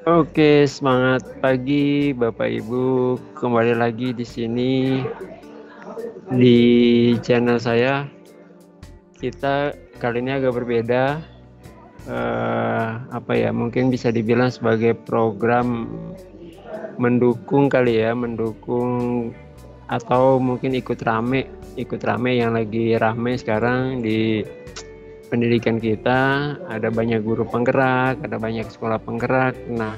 Oke, semangat pagi Bapak Ibu. Kembali lagi di sini di channel saya. Kita kali ini agak berbeda. Mungkin bisa dibilang sebagai program mendukung kali ya, mendukung atau mungkin ikut rame yang lagi rame sekarang di pendidikan kita. Ada banyak guru penggerak, ada banyak sekolah penggerak. Nah,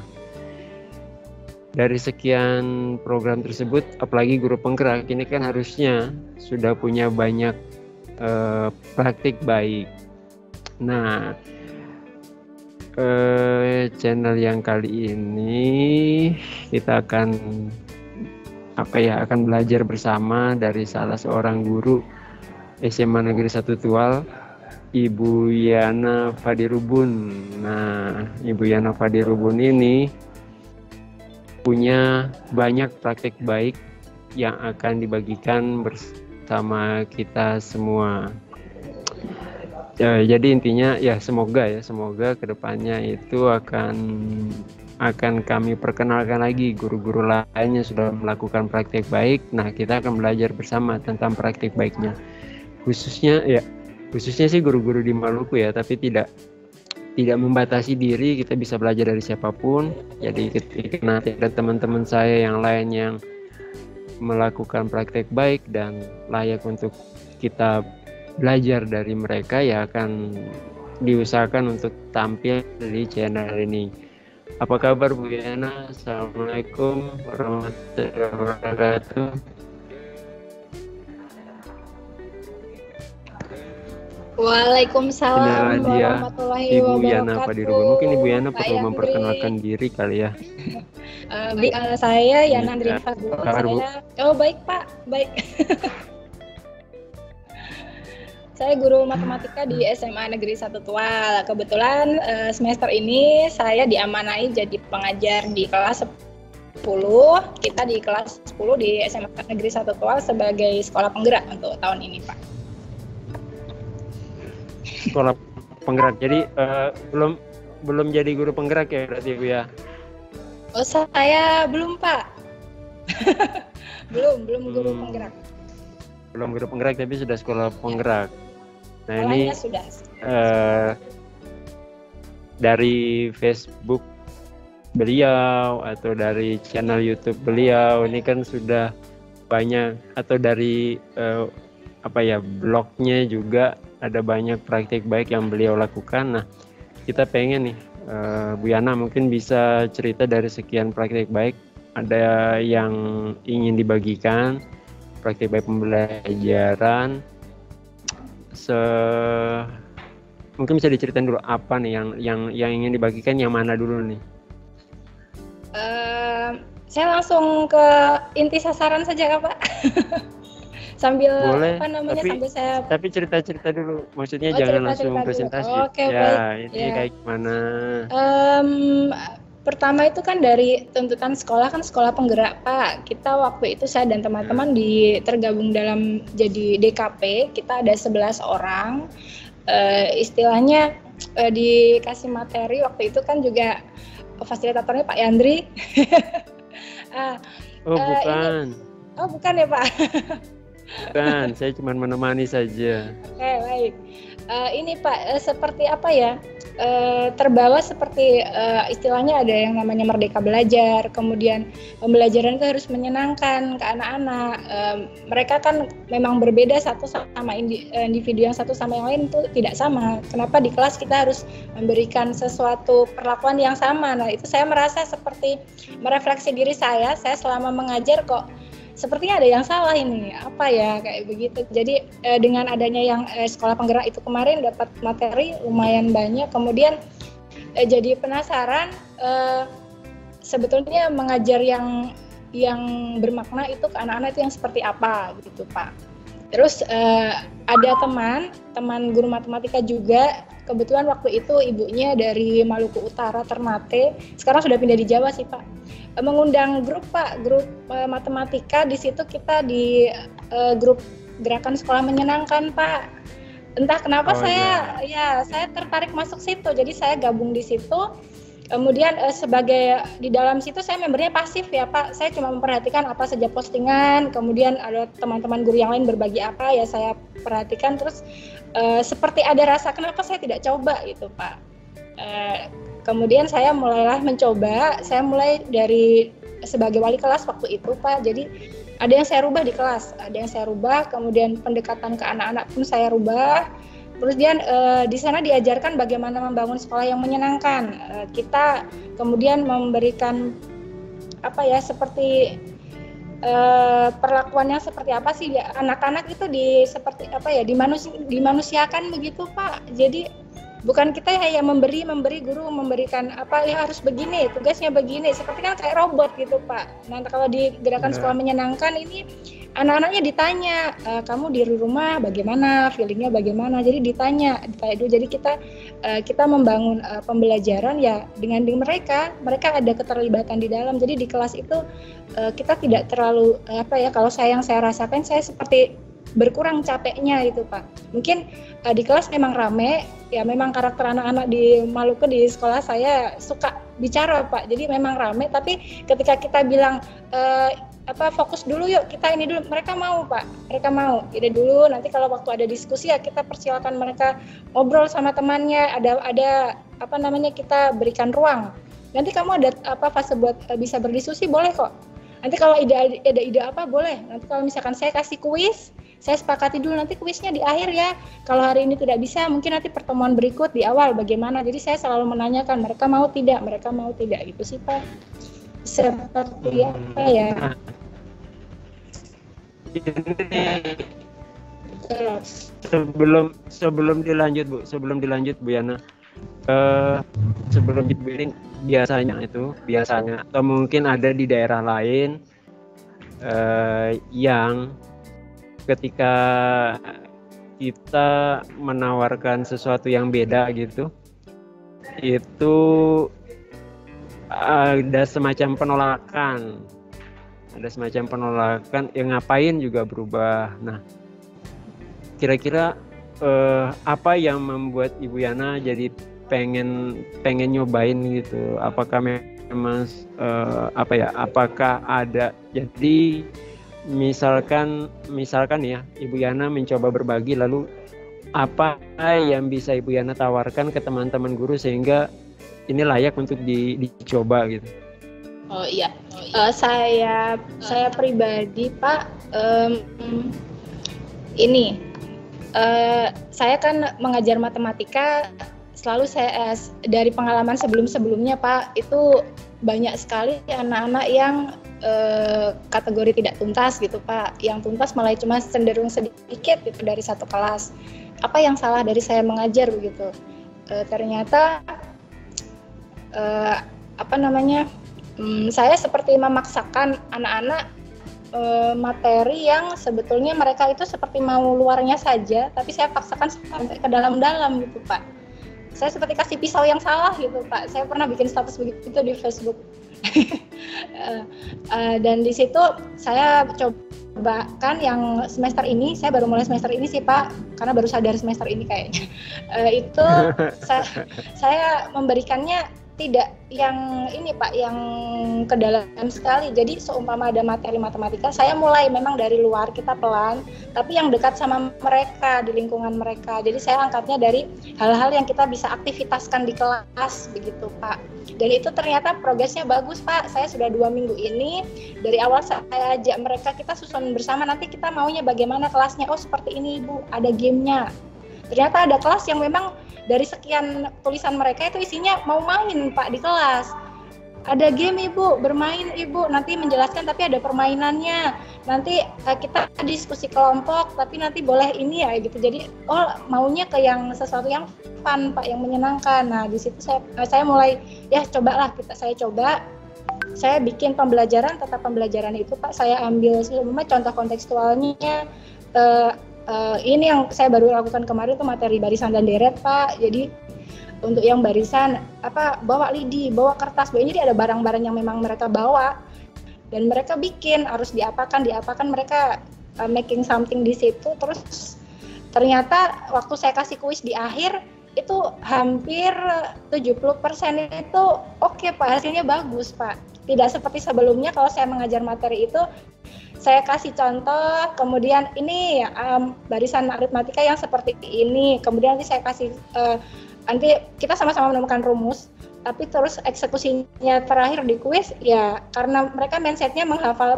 dari sekian program tersebut, apalagi guru penggerak ini kan harusnya sudah punya banyak praktik baik. Nah, channel yang kali ini kita akan belajar bersama dari salah seorang guru SMA Negeri 1 Tual, Ibu Yana Fadirubun. Nah, Ibu Yana Fadirubun ini punya banyak praktik baik yang akan dibagikan bersama kita semua. Jadi intinya ya semoga kedepannya itu akan kami perkenalkan lagi guru-guru lainnya sudah melakukan praktik baik. Nah, kita akan belajar bersama tentang praktik baiknya. Khususnya sih guru-guru di Maluku ya, tapi tidak membatasi diri, kita bisa belajar dari siapapun. Jadi ketika nanti ada teman-teman saya yang lain yang melakukan praktek baik dan layak untuk kita belajar dari mereka, ya akan diusahakan untuk tampil di channel ini. Apa kabar Bu Yana? Assalamualaikum warahmatullahi wabarakatuh. Waalaikumsalam warahmatullahi Ibu Yana wabarakatuh. Fadirubun. Mungkin Ibu Yana Pak perlu Yandri. memperkenalkan diri kali ya. Saya Yana Andri Fadirubun. Baik Pak, baik. Saya guru matematika di SMA Negeri 1 Tual. Kebetulan semester ini saya diamanai jadi pengajar di kelas 10. Kita di kelas 10 di SMA Negeri 1 Tual sebagai sekolah penggerak untuk tahun ini, Pak. Sekolah penggerak. Jadi belum jadi guru penggerak ya berarti Bu ya? Oh, saya belum Pak. belum guru penggerak. Belum guru penggerak tapi sudah sekolah penggerak. Nah, ini sudah. dari Facebook beliau atau dari channel YouTube beliau ini kan sudah banyak, atau dari blognya juga ada banyak praktik baik yang beliau lakukan. Nah, kita pengen nih Bu Yana mungkin bisa cerita dari sekian praktik baik, ada yang ingin dibagikan, praktik baik pembelajaran. Mungkin bisa diceritain dulu apa nih yang ingin dibagikan, yang mana dulu nih? Saya langsung ke inti sasaran saja Kak, Pak. Sambil boleh, tapi cerita dulu, maksudnya jangan langsung presentasi. Oke, baik. Ini kayak gimana? Pertama itu kan dari tuntutan sekolah, kan sekolah penggerak Pak. Kita waktu itu saya dan teman-teman tergabung dalam jadi DKP. Kita ada 11 orang. Istilahnya dikasih materi waktu itu kan juga fasilitatornya Pak Yandri. Bukan. Bukan ya Pak. Bukan, saya cuma menemani saja. Oke, baik. Ini Pak, seperti apa ya? Terbawa seperti istilahnya ada yang namanya Merdeka Belajar, kemudian pembelajaran itu harus menyenangkan ke anak-anak. Mereka kan memang berbeda satu sama individu yang satu sama yang lain itu tidak sama. Kenapa di kelas kita harus memberikan sesuatu perlakuan yang sama? Nah, itu saya merasa seperti merefleksi diri saya selama mengajar kok sepertinya ada yang salah ini, apa ya, kayak begitu. Jadi dengan adanya yang sekolah penggerak itu kemarin dapat materi lumayan banyak, kemudian jadi penasaran sebetulnya mengajar yang bermakna itu ke anak-anak itu yang seperti apa gitu Pak. Terus ada teman guru matematika juga, kebetulan waktu itu ibunya dari Maluku Utara, Ternate, sekarang sudah pindah di Jawa sih Pak. Mengundang grup Pak, grup matematika. Di situ kita di grup gerakan sekolah menyenangkan Pak. Entah kenapa saya tertarik masuk situ, jadi saya gabung di situ. Kemudian sebagai di dalam situ saya membernya pasif ya Pak, saya cuma memperhatikan apa saja postingan, kemudian ada teman-teman guru yang lain berbagi apa ya saya perhatikan, terus seperti ada rasa kenapa saya tidak coba gitu Pak. Kemudian saya mulailah mencoba, saya mulai dari sebagai wali kelas waktu itu Pak, jadi ada yang saya rubah di kelas, ada yang saya rubah, kemudian pendekatan ke anak-anak pun saya rubah. Terus dia di sana diajarkan bagaimana membangun sekolah yang menyenangkan. Kita kemudian memberikan apa ya seperti perlakuannya seperti apa sih anak-anak itu seperti apa ya dimanusiakan begitu Pak. Jadi bukan kita yang memberi guru memberikan apa ya harus begini tugasnya begini seperti kan kayak robot gitu Pak. Nah kalau di gerakan sekolah menyenangkan ini anak-anaknya ditanya kamu di rumah bagaimana feelingnya bagaimana jadi ditanya dulu jadi kita membangun pembelajaran ya dengan mereka ada keterlibatan di dalam jadi di kelas itu kita tidak terlalu apa ya kalau saya rasakan saya seperti berkurang capeknya gitu Pak. Mungkin di kelas memang rame, ya memang karakter anak-anak di Maluku di sekolah saya suka bicara Pak. Jadi memang rame, tapi ketika kita bilang fokus dulu yuk kita ini dulu, mereka mau Pak. Mereka mau. Ide dulu nanti kalau waktu ada diskusi ya kita persilakan mereka ngobrol sama temannya. Ada apa namanya kita berikan ruang. Nanti kamu ada fase buat bisa berdiskusi boleh kok. Nanti kalau ada ide apa boleh. Nanti kalau misalkan saya kasih kuis, saya sepakati dulu nanti kuisnya di akhir ya. Kalau hari ini tidak bisa, mungkin nanti pertemuan berikut di awal bagaimana. Jadi saya selalu menanyakan mereka mau tidak gitu sih Pak. Seperti apa ya? Sebelum dilanjut Bu Yana. Sebelum dibimbing biasanya atau mungkin ada di daerah lain yang ketika kita menawarkan sesuatu yang beda gitu itu ada semacam penolakan yang ngapain juga berubah. Nah kira-kira apa yang membuat Ibu Yana jadi pengen nyobain gitu? Apakah memang apakah ada jadi misalkan ya Ibu Yana mencoba berbagi lalu apa yang bisa Ibu Yana tawarkan ke teman-teman guru sehingga ini layak untuk dicoba gitu? Oh iya, saya pribadi Pak saya kan mengajar matematika selalu saya dari pengalaman sebelumnya Pak itu banyak sekali anak-anak yang kategori tidak tuntas gitu Pak. Yang tuntas malah cuma cenderung sedikit gitu dari satu kelas. Apa yang salah dari saya mengajar begitu? Ternyata saya seperti memaksakan anak-anak materi yang sebetulnya mereka itu seperti mau luarnya saja, tapi saya paksakan sampai ke dalam-dalam gitu Pak. Saya seperti kasih pisau yang salah gitu Pak. Saya pernah bikin status begitu di Facebook. Dan di situ saya coba kan yang semester ini, saya baru mulai semester ini sih Pak, karena baru sadar semester ini kayaknya. Itu saya memberikannya tidak yang ini Pak, yang ke dalam sekali. Jadi seumpama ada materi matematika, saya mulai memang dari luar, kita pelan, tapi yang dekat sama mereka, di lingkungan mereka. Jadi saya angkatnya dari hal-hal yang kita bisa aktivitaskan di kelas, begitu Pak. Dan itu ternyata progresnya bagus Pak. Saya sudah 2 minggu ini, dari awal saya ajak mereka, kita susun bersama, nanti kita maunya bagaimana kelasnya. Oh seperti ini Ibu, ada gamenya. Ternyata ada kelas yang memang dari sekian tulisan mereka itu isinya mau main Pak di kelas. Ada game Ibu, bermain Ibu, nanti menjelaskan tapi ada permainannya. Nanti kita diskusi kelompok tapi nanti boleh ini ya gitu. Jadi maunya ke yang sesuatu yang fun Pak, yang menyenangkan. Nah di situ saya mulai ya cobalah saya coba. Saya bikin pembelajaran, tata pembelajaran itu Pak, saya ambil sebelumnya contoh kontekstualnya. Ini yang saya baru lakukan kemarin tuh materi barisan dan deret Pak. Jadi untuk yang barisan bawa lidi, bawa kertas, jadi ada barang-barang yang memang mereka bawa dan mereka bikin harus diapakan mereka making something di situ. Terus ternyata waktu saya kasih kuis di akhir itu hampir 70% itu oke Pak, hasilnya bagus Pak. Tidak seperti sebelumnya kalau saya mengajar materi itu saya kasih contoh, kemudian ini barisan aritmatika yang seperti ini, kemudian nanti saya kasih nanti kita sama-sama menemukan rumus, tapi terus eksekusinya terakhir di kuis ya karena mereka mindsetnya menghafal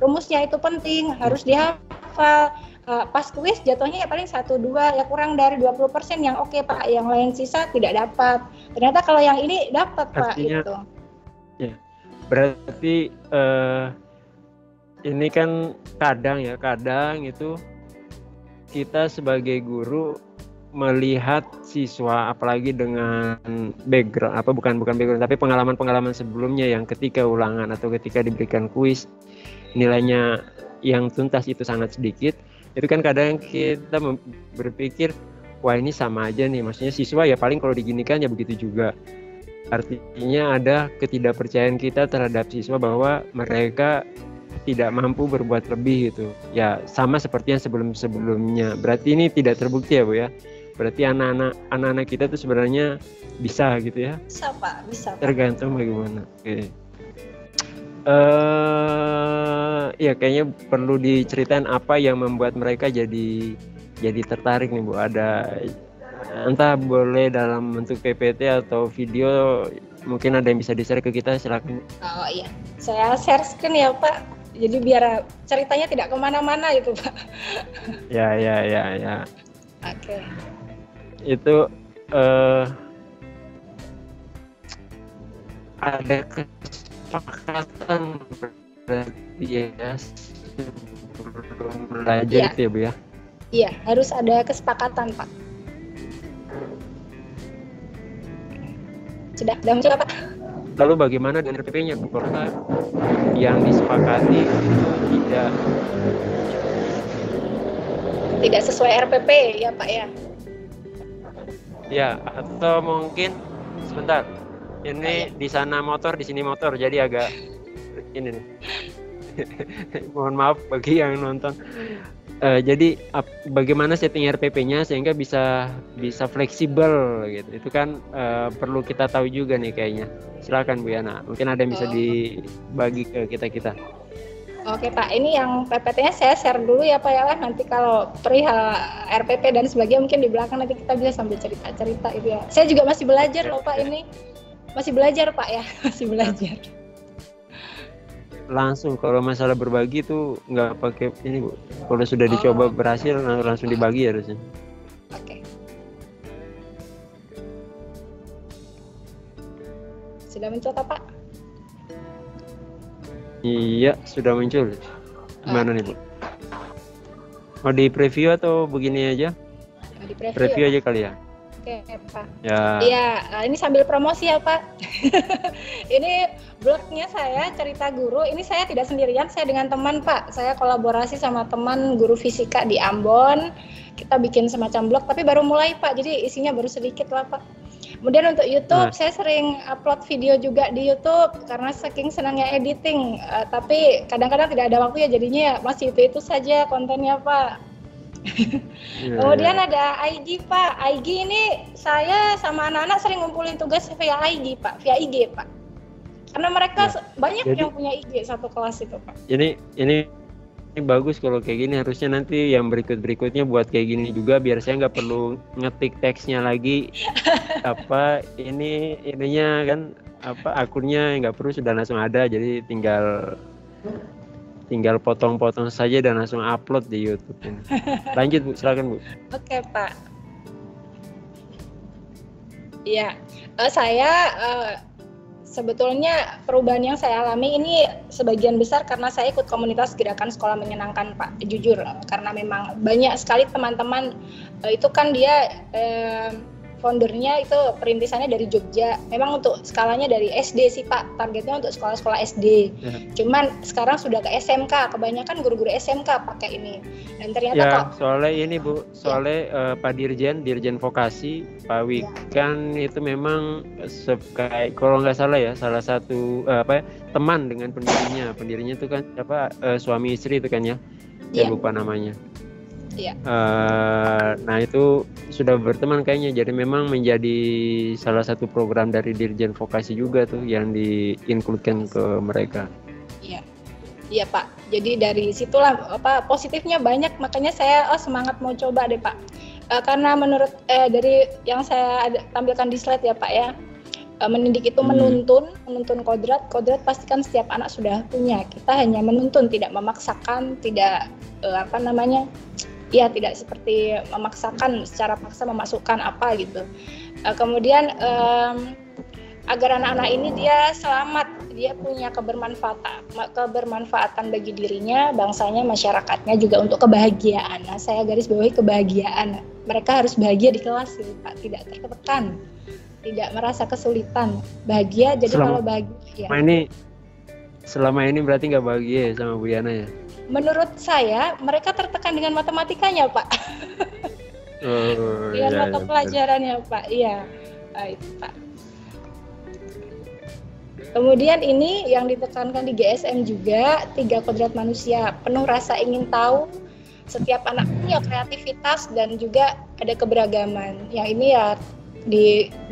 rumusnya itu penting, harus dihafal. Pas kuis jatuhnya ya paling 1-2 ya kurang dari 20% yang oke Pak, yang lain sisa tidak dapat. Ternyata kalau yang ini dapat Pak itu. Ya, berarti ini kan kadang itu kita sebagai guru melihat siswa apalagi dengan background bukan background tapi pengalaman sebelumnya yang ketika ulangan atau ketika diberikan kuis nilainya yang tuntas itu sangat sedikit, itu kan kadang kita berpikir wah ini sama aja nih, maksudnya siswa ya paling kalau diginikan ya begitu juga. Artinya ada ketidakpercayaan kita terhadap siswa bahwa mereka tidak mampu berbuat lebih gitu. Ya sama seperti yang sebelum-sebelumnya. Berarti ini tidak terbukti ya Bu ya. Berarti anak-anak kita tuh sebenarnya bisa gitu ya. Bisa Pak, bisa Pak. Tergantung bagaimana. Oke. Ya kayaknya perlu diceritain apa yang membuat mereka jadi tertarik nih Bu. Ada entah boleh dalam bentuk PPT atau video, mungkin ada yang bisa di-share ke kita, silakan. Oh iya, saya share screen ya Pak. Jadi biar ceritanya tidak kemana-mana gitu Pak. Ya. Oke. Itu ada kesepakatan berarti ya sebelum belajar itu ya Bu ya? Iya, harus ada kesepakatan Pak. Sudah muncul Pak? Lalu bagaimana dengan RPP-nya Bu? Karena yang disepakati itu tidak sesuai RPP ya Pak ya? Ya, atau mungkin sebentar. Ini di sana motor, di sini motor, jadi agak ini nih. Mohon maaf bagi yang nonton. Jadi bagaimana setting RPP-nya sehingga bisa fleksibel gitu. Itu kan perlu kita tahu juga nih kayaknya. Silakan Bu Yana. Mungkin ada yang bisa dibagi ke kita. Oke Pak, ini yang PPT-nya saya share dulu ya Pak ya. Nanti kalau perihal RPP dan sebagainya mungkin di belakang nanti kita bisa sambil cerita-cerita itu ya. Saya juga masih belajar loh Pak ini. Masih belajar Pak ya, masih belajar. Langsung kalau masalah berbagi tuh nggak pakai ini Bu. Kalau sudah dicoba berhasil langsung dibagi harusnya. Oke. Sudah muncul Pak? Iya, sudah muncul. Gimana nih Bu? Mau di preview atau begini aja? Di preview aja kali ya. Oke Pak. Ya. Iya, ini sambil promosi ya Pak. Ini blognya saya Cerita Guru. Ini saya tidak sendirian, saya dengan teman Pak. Saya kolaborasi sama teman guru fisika di Ambon. Kita bikin semacam blog, tapi baru mulai Pak. Jadi isinya baru sedikit lah Pak. Kemudian untuk YouTube, saya sering upload video juga di YouTube karena saking senangnya editing. Tapi kadang-kadang tidak ada waktu ya, jadinya masih itu saja kontennya Pak. Kemudian ada IG Pak. IG ini saya sama anak-anak sering ngumpulin tugas via IG Pak, via IG Pak. Karena mereka banyak yang punya IG satu kelas itu Pak. Ini bagus kalau kayak gini, harusnya nanti yang berikutnya buat kayak gini juga biar saya nggak perlu ngetik teksnya lagi. Ininya kan akunnya nggak perlu, sudah langsung ada, jadi tinggal potong-potong saja dan langsung upload di YouTube ini. Lanjut Bu, silakan Bu. Oke Pak. Iya, saya sebetulnya perubahan yang saya alami ini sebagian besar karena saya ikut komunitas Gerakan Sekolah Menyenangkan Pak. Jujur, karena memang banyak sekali teman-teman itu kan dia foundernya itu perintisannya dari Jogja. Memang untuk skalanya dari SD sih Pak, targetnya untuk sekolah-sekolah SD. Cuman sekarang sudah ke SMK, kebanyakan guru-guru SMK pakai ini. Dan ternyata soalnya ini Bu, Pak Dirjen Vokasi, Pak Wikan itu memang kalau nggak salah ya, salah satu teman dengan pendirinya itu kan suami istri itu kan ya. Saya lupa namanya. Iya. Nah itu sudah berteman kayaknya, jadi memang menjadi salah satu program dari Dirjen Vokasi juga tuh yang di-include-kan ke mereka. Iya. Iya Pak, jadi dari situlah positifnya banyak, makanya saya semangat mau coba deh Pak. Karena menurut dari yang saya tampilkan di slide ya Pak ya, mendidik itu menuntun kodrat pastikan setiap anak sudah punya. Kita hanya menuntun, tidak memaksakan, tidak tidak seperti memaksakan secara paksa memasukkan apa gitu. Kemudian agar anak-anak ini dia selamat, dia punya kebermanfaatan bagi dirinya, bangsanya, masyarakatnya, juga untuk kebahagiaan. Nah, saya garis bawahi kebahagiaan. Mereka harus bahagia di kelas, gitu, Pak, tidak tertekan, tidak merasa kesulitan, bahagia. Jadi kalau bahagia, selama ini berarti nggak bahagia ya sama Bu Yana ya? Menurut saya mereka tertekan dengan matematikanya, Pak. Dengan mata pelajarannya, Pak. Iya, itu Pak. Kemudian ini yang ditekankan di GSM juga, 3 kodrat manusia, penuh rasa ingin tahu, setiap anak punya kreativitas dan juga ada keberagaman. Yang ini ya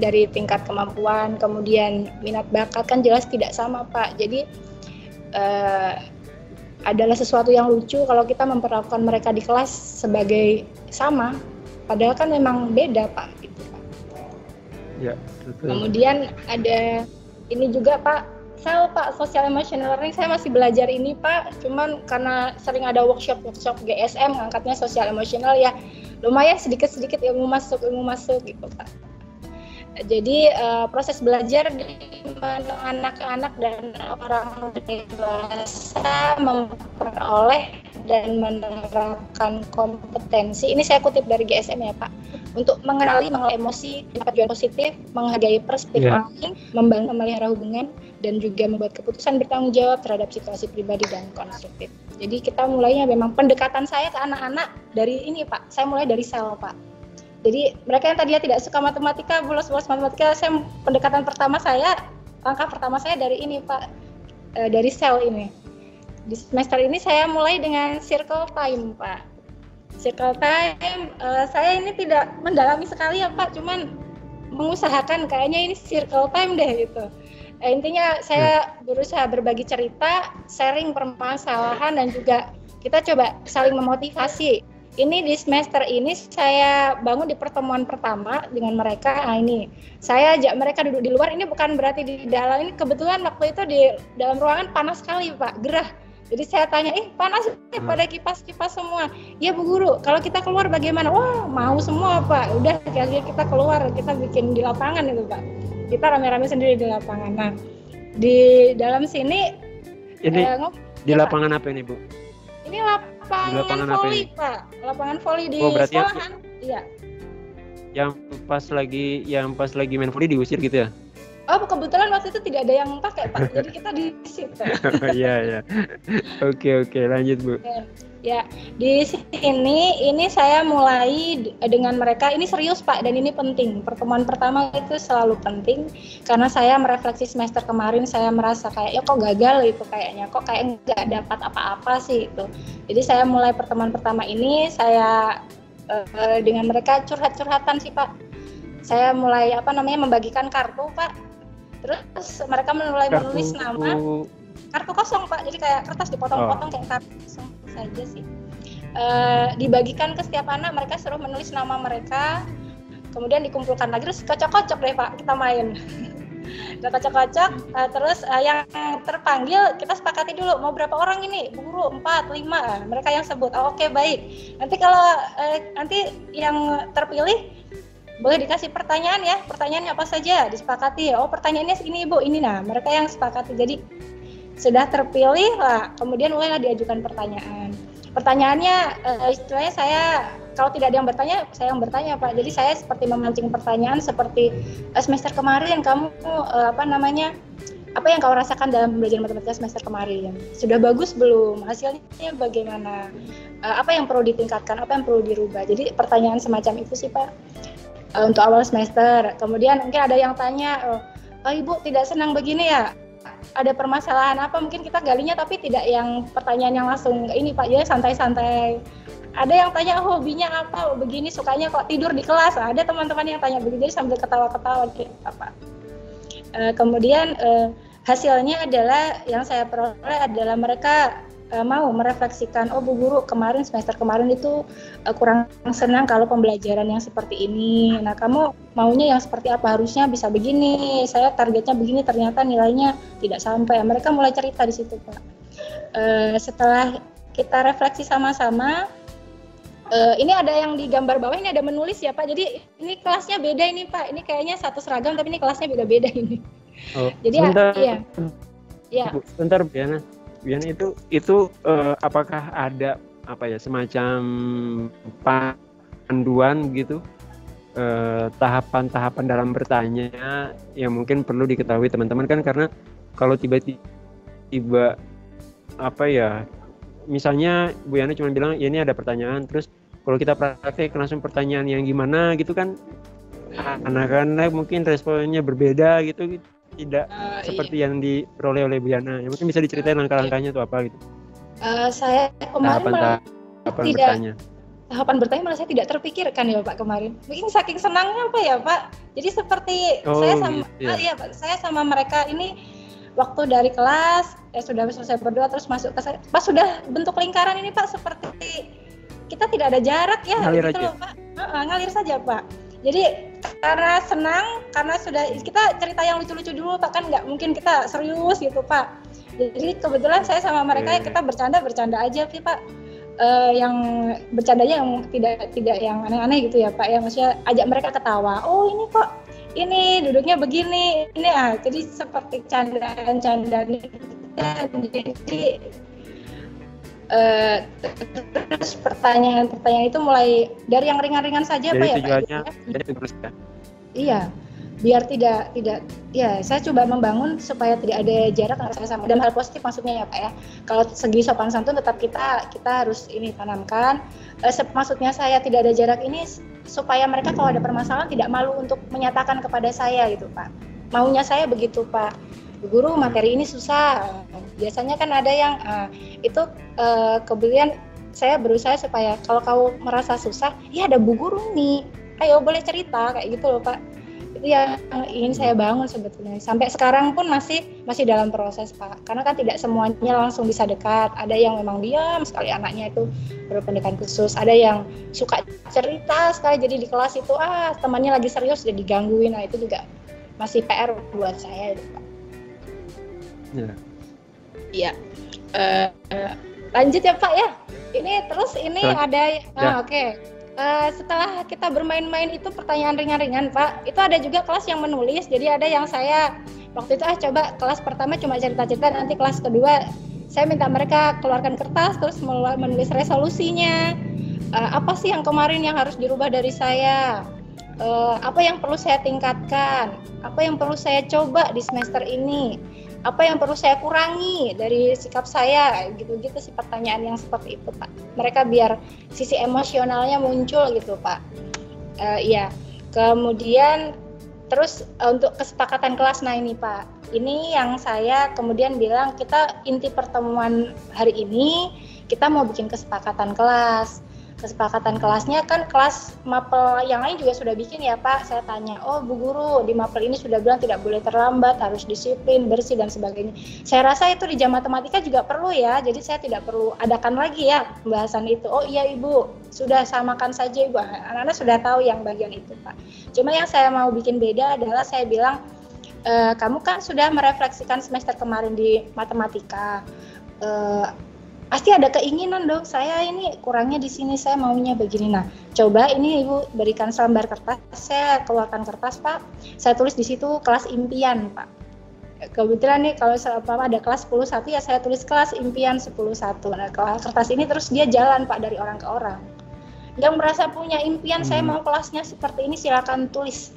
dari tingkat kemampuan, kemudian minat bakat kan jelas tidak sama Pak. Jadi adalah sesuatu yang lucu kalau kita memperlakukan mereka di kelas sebagai sama, padahal kan memang beda Pak. Gitu, Pak. Ya, betul. Kemudian ada ini juga Pak, social emotional learning, saya masih belajar ini Pak, cuman karena sering ada workshop GSM ngangkatnya social emotional ya, lumayan sedikit-sedikit ilmu masuk gitu Pak. Jadi proses belajar di mana anak-anak dan orang dewasa memperoleh dan menerapkan kompetensi, ini saya kutip dari GSM ya Pak, untuk mengenali emosi, tujuan positif, menghargai perspektif lain, membangun memelihara hubungan, dan juga membuat keputusan bertanggung jawab terhadap situasi pribadi dan konstruktif. Jadi kita mulainya memang pendekatan saya ke anak-anak dari ini Pak, saya mulai dari sel Pak. Jadi mereka yang tadinya tidak suka matematika, bolos-bolos matematika, pendekatan pertama saya, langkah pertama saya dari ini Pak, dari sel ini. Di semester ini saya mulai dengan circle time Pak. Circle time, saya ini tidak mendalami sekali ya Pak, cuman mengusahakan kayaknya ini circle time deh gitu. Intinya saya berusaha berbagi cerita, sharing permasalahan, dan juga kita coba saling memotivasi. Ini di semester ini saya bangun di pertemuan pertama dengan mereka. Nah ini saya ajak mereka duduk di luar. Ini bukan berarti di dalam. Ini kebetulan waktu itu di dalam ruangan panas sekali Pak, gerah. Jadi saya tanya, panas pada kipas-kipas semua. Iya Bu Guru, kalau kita keluar bagaimana? Wah mau semua Pak. Udah kita keluar, kita bikin di lapangan itu Pak. Kita rame-rame sendiri di lapangan. Nah di dalam sini ini di lapangan apa ini Bu? Ini lapangan voli Pak, lapangan voli di sekolahan. Iya. Yang pas lagi main voli diusir gitu ya? Oh kebetulan waktu itu tidak ada yang pakai Pak, jadi kita di situ. Iya. Oke, lanjut Bu. Ya, di sini ini saya mulai dengan mereka, ini serius Pak, dan ini penting. Pertemuan pertama itu selalu penting, karena saya merefleksi semester kemarin, saya merasa kayak kok gagal itu kayaknya, kok kayak nggak dapat apa-apa sih itu. Jadi saya mulai pertemuan pertama ini, saya dengan mereka curhat-curhatan sih Pak. Saya mulai membagikan kartu Pak. Terus mereka mulai menulis nama, kartu kosong Pak, jadi kayak kertas dipotong-potong kayak kartu kosong saja sih. Dibagikan ke setiap anak, mereka suruh menulis nama mereka, kemudian dikumpulkan lagi, terus kocok-kocok deh Pak, kita main. Udah kocok-kocok, terus yang terpanggil kita sepakati dulu, mau berapa orang ini? Bu Guru, 4, 5, mereka yang sebut. Oke, baik. Nanti kalau nanti yang terpilih boleh dikasih pertanyaan ya, pertanyaannya apa saja, disepakati. Oh pertanyaannya segini Ibu, ini. Nah mereka yang sepakati, jadi sudah terpilih lah, kemudian mulailah diajukan pertanyaan. Pertanyaannya istilahnya saya, kalau tidak ada yang bertanya, saya yang bertanya Pak. Jadi saya seperti memancing pertanyaan seperti semester kemarin kamu apa yang kau rasakan dalam belajar matematika semester kemarin? Sudah bagus belum? Hasilnya bagaimana? Apa yang perlu ditingkatkan? Apa yang perlu dirubah? Jadi pertanyaan semacam itu sih Pak untuk awal semester. Kemudian mungkin ada yang tanya, Ibu tidak senang begini ya? Ada permasalahan apa? Mungkin kita galinya tapi tidak yang pertanyaan yang langsung ini Pak, ya santai-santai Ada yang tanya hobinya apa, begini sukanya kok tidur di kelas. Ada teman-teman yang tanya begitu, jadi sambil ketawa-ketawa gitu apa. Kemudian hasilnya adalah yang saya peroleh adalah mereka mau merefleksikan, oh Bu Guru kemarin semester kemarin itu kurang senang kalau pembelajaran yang seperti ini. Nah kamu maunya yang seperti apa? Harusnya bisa begini. Saya targetnya begini, ternyata nilainya tidak sampai. Mereka mulai cerita di situ Pak. Setelah kita refleksi sama-sama, ini ada yang di gambar bawah ini ada menulis ya Pak. Jadi ini kelasnya beda ini Pak. Ini kayaknya satu seragam tapi ini kelasnya beda-beda ini. Oh, jadi iya. Ya. Bentar Biana. Biana itu apakah ada apa ya semacam panduan gitu tahapan-tahapan dalam bertanya yang mungkin perlu diketahui teman-teman kan, karena kalau tiba-tiba apa ya misalnya Bu Yana cuma bilang ya ini ada pertanyaan, terus kalau kita praktek langsung pertanyaan yang gimana gitu kan anak-anak mungkin responnya berbeda gitu. Tidak seperti yang diperoleh oleh Bu Yana. Ya, mungkin bisa diceritain langkah-langkahnya itu apa gitu. Saya kemarin tahapan bertanya malah saya tidak terpikirkan ya Pak kemarin. Mungkin saking senangnya apa ya Pak. Jadi seperti saya sama mereka ini waktu dari kelas sudah selesai berdoa terus masuk ke saya. Pas sudah bentuk lingkaran ini Pak seperti kita tidak ada jarak ya ngalir gitu aja. Loh Pak. Ngalir saja Pak. Jadi karena senang, karena sudah kita cerita yang lucu-lucu dulu Pak, kan nggak mungkin kita serius gitu Pak. Jadi kebetulan saya sama mereka kita bercanda aja sih Pak. Yang bercandanya yang tidak yang aneh-aneh gitu ya Pak. Yang maksudnya ajak mereka ketawa. Oh ini kok ini duduknya begini, ini jadi seperti candaan-candaan itu. Jadi terus pertanyaan itu mulai dari yang ringan-ringan saja jadi Pak ya tujuannya, Pak. Iya, biar tidak ya saya coba membangun supaya tidak ada jarak antara saya sama dalam hal positif maksudnya ya Pak ya. Kalau segi sopan santun tetap kita harus ini tanamkan. Maksudnya saya tidak ada jarak ini supaya mereka kalau ada permasalahan tidak malu untuk menyatakan kepada saya gitu Pak. Maunya saya begitu Pak. Bu Guru materi ini susah. Biasanya kan ada yang itu kemudian saya berusaha supaya kalau kau merasa susah, ya ada Bu Guru nih. Ayo boleh cerita kayak gitu loh Pak. Itu yang ingin saya bangun sebetulnya. Sampai sekarang pun masih dalam proses Pak. Karena kan tidak semuanya langsung bisa dekat. Ada yang memang diam sekali anaknya itu berpendidikan khusus. Ada yang suka cerita sekali jadi di kelas itu temannya lagi serius sudah digangguin. Nah itu juga masih PR buat saya itu Pak. Iya. Lanjut ya Pak ya. Ini terus ini ada oke. Setelah kita bermain-main itu pertanyaan ringan-ringan Pak, itu ada juga kelas yang menulis. Jadi ada yang saya waktu itu coba kelas pertama cuma cerita-cerita, nanti kelas kedua saya minta mereka keluarkan kertas terus menulis resolusinya. Apa sih yang kemarin yang harus dirubah dari saya? Apa yang perlu saya tingkatkan? Apa yang perlu saya coba di semester ini? Apa yang perlu saya kurangi dari sikap saya, gitu-gitu sih pertanyaan yang seperti itu Pak. Mereka biar sisi emosionalnya muncul gitu Pak. Iya. Kemudian terus untuk kesepakatan kelas, nah ini Pak. Ini yang saya kemudian bilang kita inti pertemuan hari ini kita mau bikin kesepakatan kelas. Kesepakatan kelasnya kan kelas mapel yang lain juga sudah bikin ya Pak. Saya tanya, oh Bu Guru di mapel ini sudah bilang tidak boleh terlambat, harus disiplin, bersih dan sebagainya. Saya rasa itu di jam matematika juga perlu ya, jadi saya tidak perlu adakan lagi ya pembahasan itu. Oh iya Ibu, sudah samakan saja Ibu. Anak-anak sudah tahu yang bagian itu Pak. Cuma yang saya mau bikin beda adalah saya bilang, kamu kan sudah merefleksikan semester kemarin di matematika. Pasti ada keinginan dong, saya ini kurangnya di sini, saya maunya begini. Nah, coba ini Ibu berikan selembar kertas, saya keluarkan kertas Pak, saya tulis di situ kelas impian Pak. Kebetulan nih kalau ada kelas 10-1 ya saya tulis kelas impian 10-1. Nah, kertas ini terus dia jalan Pak dari orang ke orang. Yang merasa punya impian saya mau kelasnya seperti ini silakan tulis.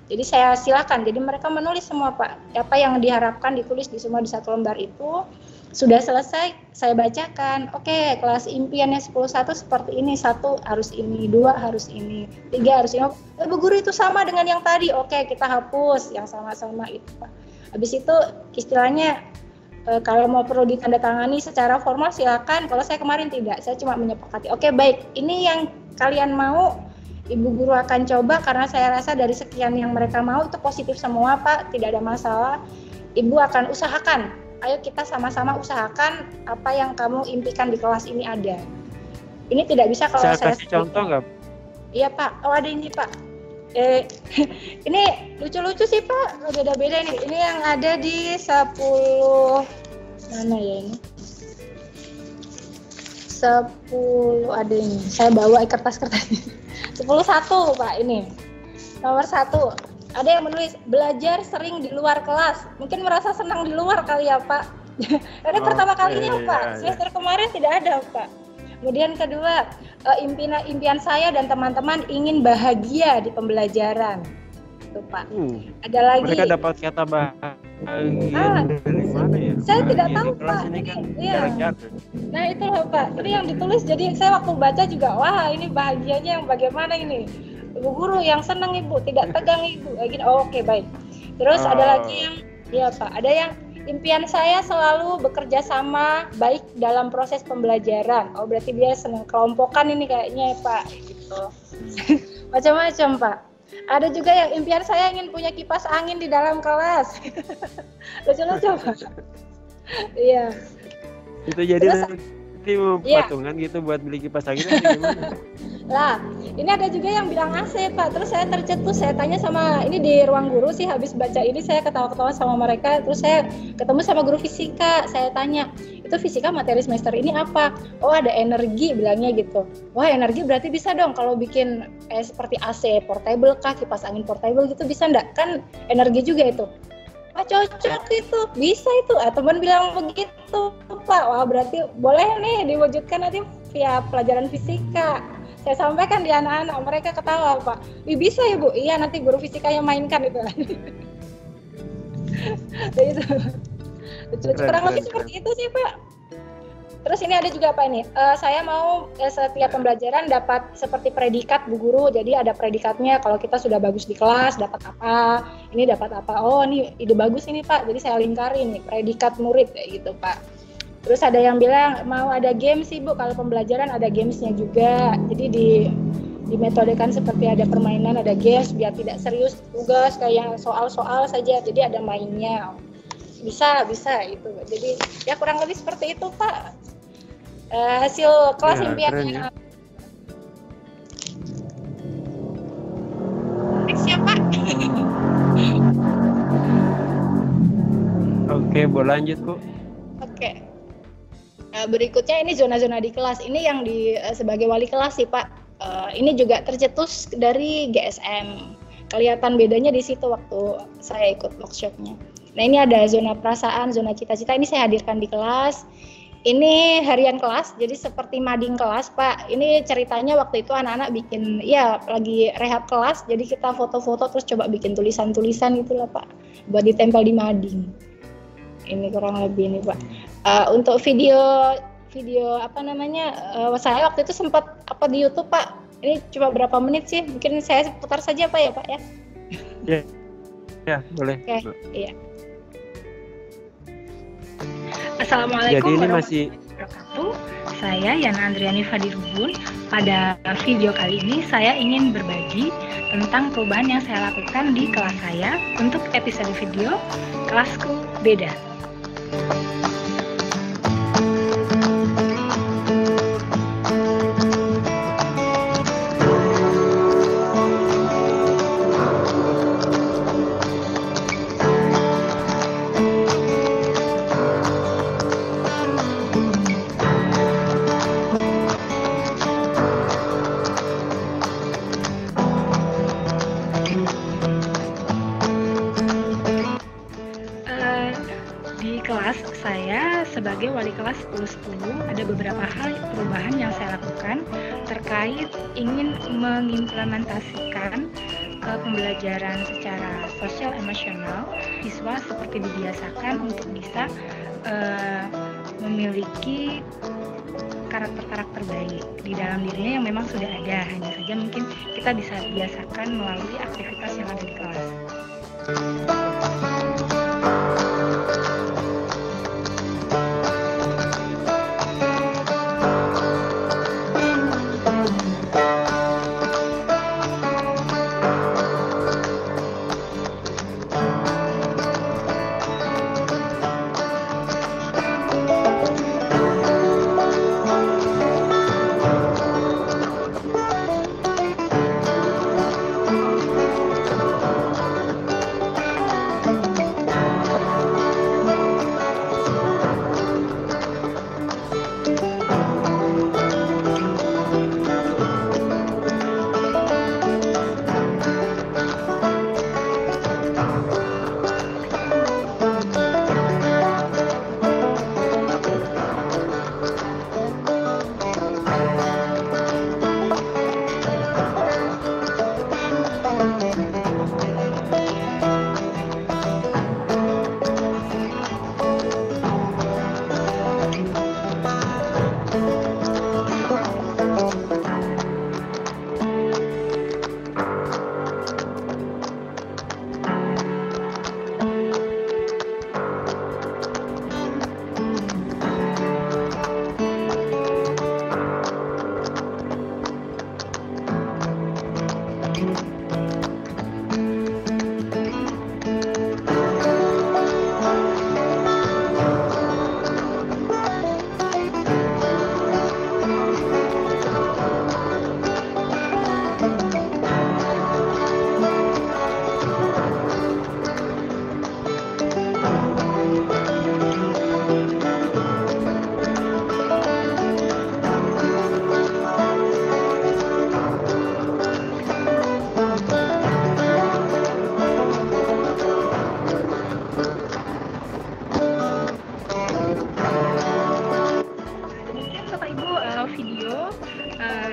Jadi saya silakan, jadi mereka menulis semua Pak, apa yang diharapkan ditulis di semua di satu lembar itu. Sudah selesai, saya bacakan. Oke, kelas impiannya 10-1 seperti ini. 1 harus ini, 2 harus ini, 3 harus ini. Bu Guru itu sama dengan yang tadi. Oke, kita hapus yang sama-sama itu Pak. Habis itu istilahnya Kalau mau perlu ditandatangani secara formal silakan. Kalau saya kemarin tidak, saya cuma menyepakati. Oke, baik. Ini yang kalian mau, Ibu guru akan coba karena saya rasa dari sekian yang mereka mau itu positif semua, Pak. Tidak ada masalah. Ibu akan usahakan. Ayo kita sama-sama usahakan apa yang kamu impikan di kelas ini ada. Ini tidak bisa kalau saya kasih contoh nggak? Iya, Pak. Oh, ada ini, Pak. Ini lucu-lucu sih, Pak. Beda-beda nih. Ini yang ada di 10 mana ya ini? 10 ada ini. Saya bawa kertas-kertas. 11 Pak ini. Nomor 1. Ada yang menulis belajar sering di luar kelas. Mungkin merasa senang di luar kali ya, Pak. Karena pertama kalinya, Pak. Semester kemarin tidak ada, Pak. Kemudian kedua, impian saya dan teman-teman ingin bahagia di pembelajaran. Itu, Pak. Ada lagi. Mereka dapat kata bahagia dari mana ya? Saya tidak tahu, Pak. Ini kan iya. Nah, itu loh, Pak. Ini yang ditulis. Jadi saya waktu baca juga, wah ini bahagianya yang bagaimana ini? Ibu guru yang senang, Ibu, tidak tegang, Ibu. Gini. Oh, oke, baik. Terus ada lagi yang, ya Pak, ada yang impian saya selalu bekerja sama baik dalam proses pembelajaran. Oh, berarti dia senang kelompokan ini kayaknya, Pak. Gitu. Macam-macam, Pak. Ada juga yang impian saya ingin punya kipas angin di dalam kelas. Lucu-lucu, Pak. Iya. Itu jadi nanti patungan gitu buat beli kipas angin atau gimana? Lah, ini ada juga yang bilang AC, Pak. Terus saya tercetus, saya tanya sama, ini di ruang guru sih, habis baca ini saya ketawa-ketawa sama mereka. Terus saya ketemu sama guru fisika, saya tanya, itu fisika materi semester ini apa? Oh, ada energi, bilangnya gitu. Wah, energi berarti bisa dong kalau bikin seperti AC portable kah, kipas angin portable gitu, bisa enggak? Kan energi juga itu. Wah, cocok itu, bisa itu. Teman bilang begitu, Pak. Wah, berarti boleh nih diwujudkan nanti via pelajaran fisika. Saya sampaikan di anak-anak, mereka ketawa, Pak. Bisa ya, Bu? Iya, nanti guru fisika yang mainkan itu. Itu. Kurang lebih seperti itu sih, Pak. Terus ini ada juga apa ini? Saya mau setiap pembelajaran dapat seperti predikat Bu Guru. Jadi ada predikatnya kalau kita sudah bagus di kelas dapat apa, ini dapat apa. Oh, ini ide bagus ini, Pak. Jadi saya lingkari nih predikat murid kayak gitu, Pak. Terus ada yang bilang mau ada games sih, Bu. Kalau pembelajaran ada gamesnya juga. Jadi dimetodekan seperti ada permainan, ada games biar tidak serius tugas kayak soal-soal saja. Jadi ada mainnya. Bisa itu. Jadi ya kurang lebih seperti itu, Pak. Hasil kelas impiannya. Siapa? Oke, boleh lanjut, Bu. Oke. Berikutnya ini zona-zona di kelas. Ini yang sebagai wali kelas sih, Pak. Ini juga tercetus dari GSM. Kelihatan bedanya di situ waktu saya ikut workshopnya. Nah, ini ada zona perasaan, zona cita-cita. Ini saya hadirkan di kelas. Ini harian kelas, jadi seperti mading kelas, Pak. Ini ceritanya waktu itu anak-anak bikin, ya lagi rehab kelas, jadi kita foto-foto terus coba bikin tulisan-tulisan itulah, Pak, buat ditempel di mading. Ini kurang lebih ini, Pak. Untuk video apa namanya, saya waktu itu sempat upload di YouTube, Pak. Ini cuma berapa menit sih? Mungkin saya putar saja, Pak, ya, Pak ya? Ya, boleh. Oke, iya. Assalamualaikum Jadi ini masih wabarakatuh. Saya Yana Andriani Fadirubun. Pada video kali ini saya ingin berbagi tentang perubahan yang saya lakukan di kelas saya untuk episode video Kelasku Beda. Sebagai wali kelas 10-10, ada beberapa hal perubahan yang saya lakukan terkait ingin mengimplementasikan pembelajaran secara sosial emosional siswa seperti dibiasakan untuk bisa memiliki karakter-karakter baik di dalam dirinya yang memang sudah ada, hanya saja mungkin kita bisa biasakan melalui aktivitas yang ada di kelas.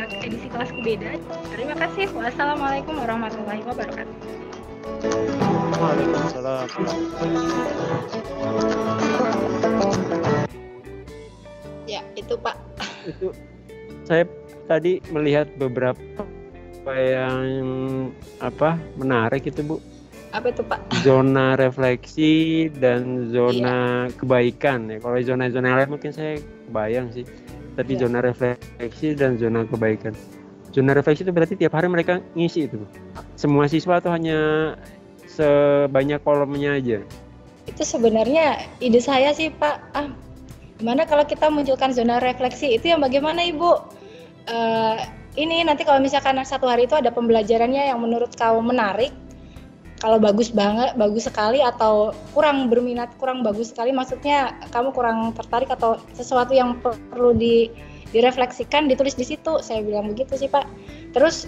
podcast edisi kelasku beda. Terima kasih. Wassalamualaikum warahmatullahi wabarakatuh. Waalaikumsalam. Ya, itu Pak. Itu saya tadi melihat beberapa yang menarik itu Bu. Apa itu Pak? Zona refleksi dan zona kebaikan ya. Kalau zona-zona lain mungkin saya kebayang sih. Tapi zona refleksi dan zona kebaikan. Zona refleksi itu berarti tiap hari mereka ngisi itu. Semua siswa atau hanya sebanyak kolomnya aja? Itu sebenarnya ide saya sih Pak. Gimana kalau kita munculkan zona refleksi itu yang bagaimana Ibu? Ini nanti kalau misalkan satu hari itu ada pembelajarannya yang menurut kamu menarik, kalau bagus banget, bagus sekali, atau kurang berminat, kurang bagus sekali, maksudnya kamu kurang tertarik atau sesuatu yang perlu direfleksikan, ditulis di situ. Saya bilang begitu sih Pak. Terus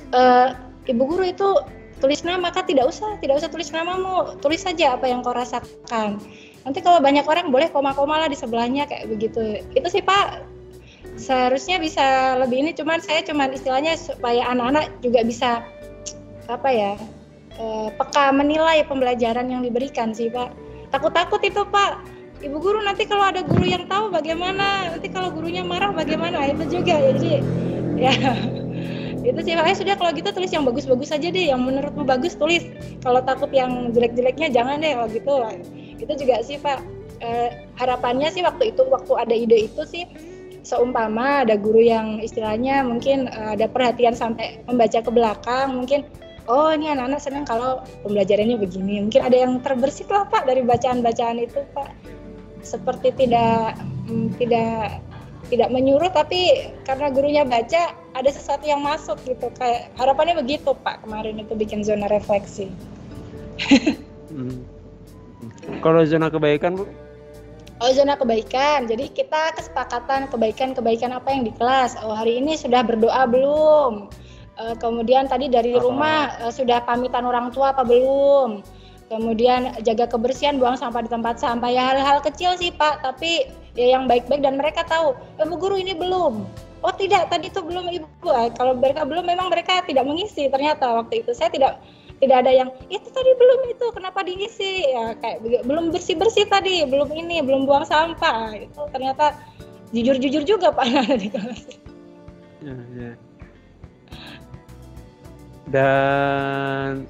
Ibu guru itu tulis nama, Kak, tidak usah tulis namamu, tulis saja apa yang kau rasakan. Nanti kalau banyak orang boleh koma-koma lah di sebelahnya kayak begitu. Itu sih Pak. Seharusnya bisa lebih ini, cuman istilahnya supaya anak-anak juga bisa peka menilai pembelajaran yang diberikan sih Pak. Takut itu Pak. Ibu guru nanti kalau ada guru yang tahu bagaimana, nanti kalau gurunya marah bagaimana, itu juga ya. Jadi ya itu sih Pak. Sudah kalau gitu tulis yang bagus-bagus aja deh, yang menurutmu bagus tulis. Kalau takut yang jelek-jeleknya jangan deh kalau gitu. Itu juga sih Pak. Harapannya sih waktu ada ide itu sih, seumpama ada guru yang istilahnya mungkin ada perhatian sampai membaca ke belakang, mungkin oh ini anak-anak senang kalau pembelajarannya begini, mungkin ada yang terbersit lah Pak dari bacaan-bacaan itu Pak. Seperti tidak menyuruh, tapi karena gurunya baca ada sesuatu yang masuk gitu, kayak harapannya begitu Pak kemarin itu bikin zona refleksi. Kalau zona kebaikan Bu? Oh, zona kebaikan. Jadi kita kesepakatan kebaikan apa yang di kelas. Oh, hari ini sudah berdoa belum? Kemudian tadi dari rumah sudah pamitan orang tua apa belum? Kemudian jaga kebersihan, buang sampah di tempat sampah. Ya hal-hal kecil sih Pak, tapi ya yang baik-baik dan mereka tahu. Bu guru ini belum. Oh tidak, tadi itu belum Ibu. Kalau mereka belum, memang mereka tidak mengisi. Ternyata waktu itu saya tidak ada yang itu tadi belum, itu kenapa diisi ya, kayak belum bersih tadi, belum ini, belum buang sampah. Itu ternyata jujur juga Pak anak di kelas. Ya. Dan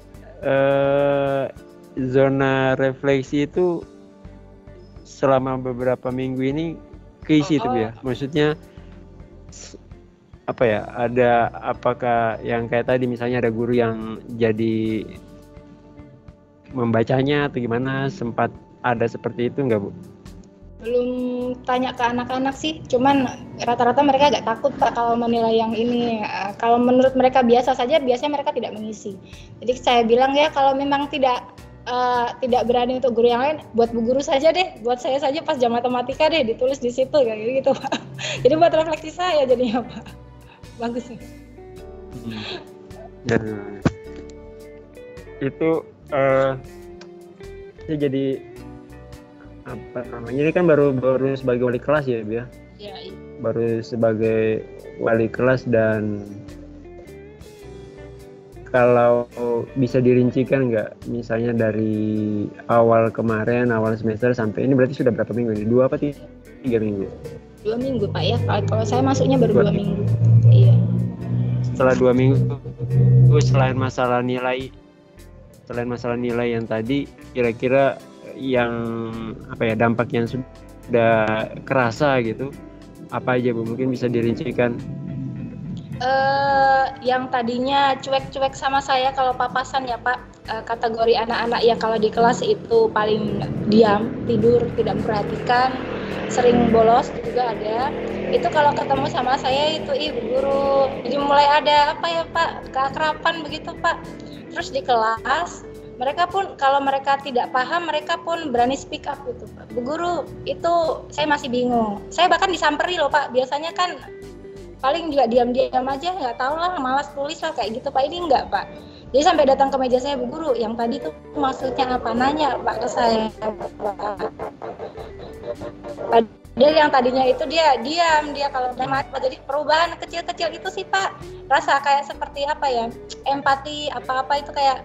zona refleksi itu selama beberapa minggu ini keisi itu ya, maksudnya apakah yang kayak tadi misalnya ada guru yang jadi membacanya atau gimana, sempat ada seperti itu enggak Bu? Belum tanya ke anak-anak sih, cuman rata-rata mereka agak takut Pak kalau menilai yang ini. Kalau menurut mereka biasa saja, biasanya mereka tidak mengisi. Jadi saya bilang ya kalau memang tidak berani untuk guru yang lain, buat Bu guru saja deh, buat saya saja pas jam matematika deh, ditulis di situ kayak gitu Pak. Jadi buat refleksi saya jadinya Pak. Bagus nih. Itu saya jadi ini kan baru sebagai wali kelas ya Bu ya? Iya. Baru sebagai wali kelas, dan kalau bisa dirincikan nggak, misalnya dari awal semester sampai ini berarti sudah berapa minggu ini? 2 apa 3 minggu? 2 minggu Pak ya, kalau saya masuknya baru 2 minggu. Iya. Setelah 2 minggu, selain masalah nilai yang tadi, kira-kira yang dampak yang sudah kerasa gitu, apa aja Bu? Mungkin bisa dirincikan. Yang tadinya cuek-cuek sama saya kalau papasan ya Pak, kategori anak-anak yang kalau di kelas itu paling diam, tidur, tidak memperhatikan, sering bolos juga ada. Itu kalau ketemu sama saya itu Ibu guru, jadi mulai ada Pak, keakraban begitu Pak. Terus di kelas mereka pun kalau mereka tidak paham, mereka pun berani speak up gitu Pak. Bu guru, itu saya masih bingung. Saya bahkan disamperi loh Pak. Biasanya kan paling juga diam-diam aja, nggak tahu lah, malas tulis lah kayak gitu Pak. Ini enggak Pak. Jadi sampai datang ke meja saya, Bu guru, yang tadi tuh maksudnya apa? Nanya Pak ke saya Pak. Dia yang tadinya itu dia diam, dia kalau marah. Jadi perubahan kecil-kecil itu sih Pak, rasa kayak seperti apa ya, empati apa-apa itu kayak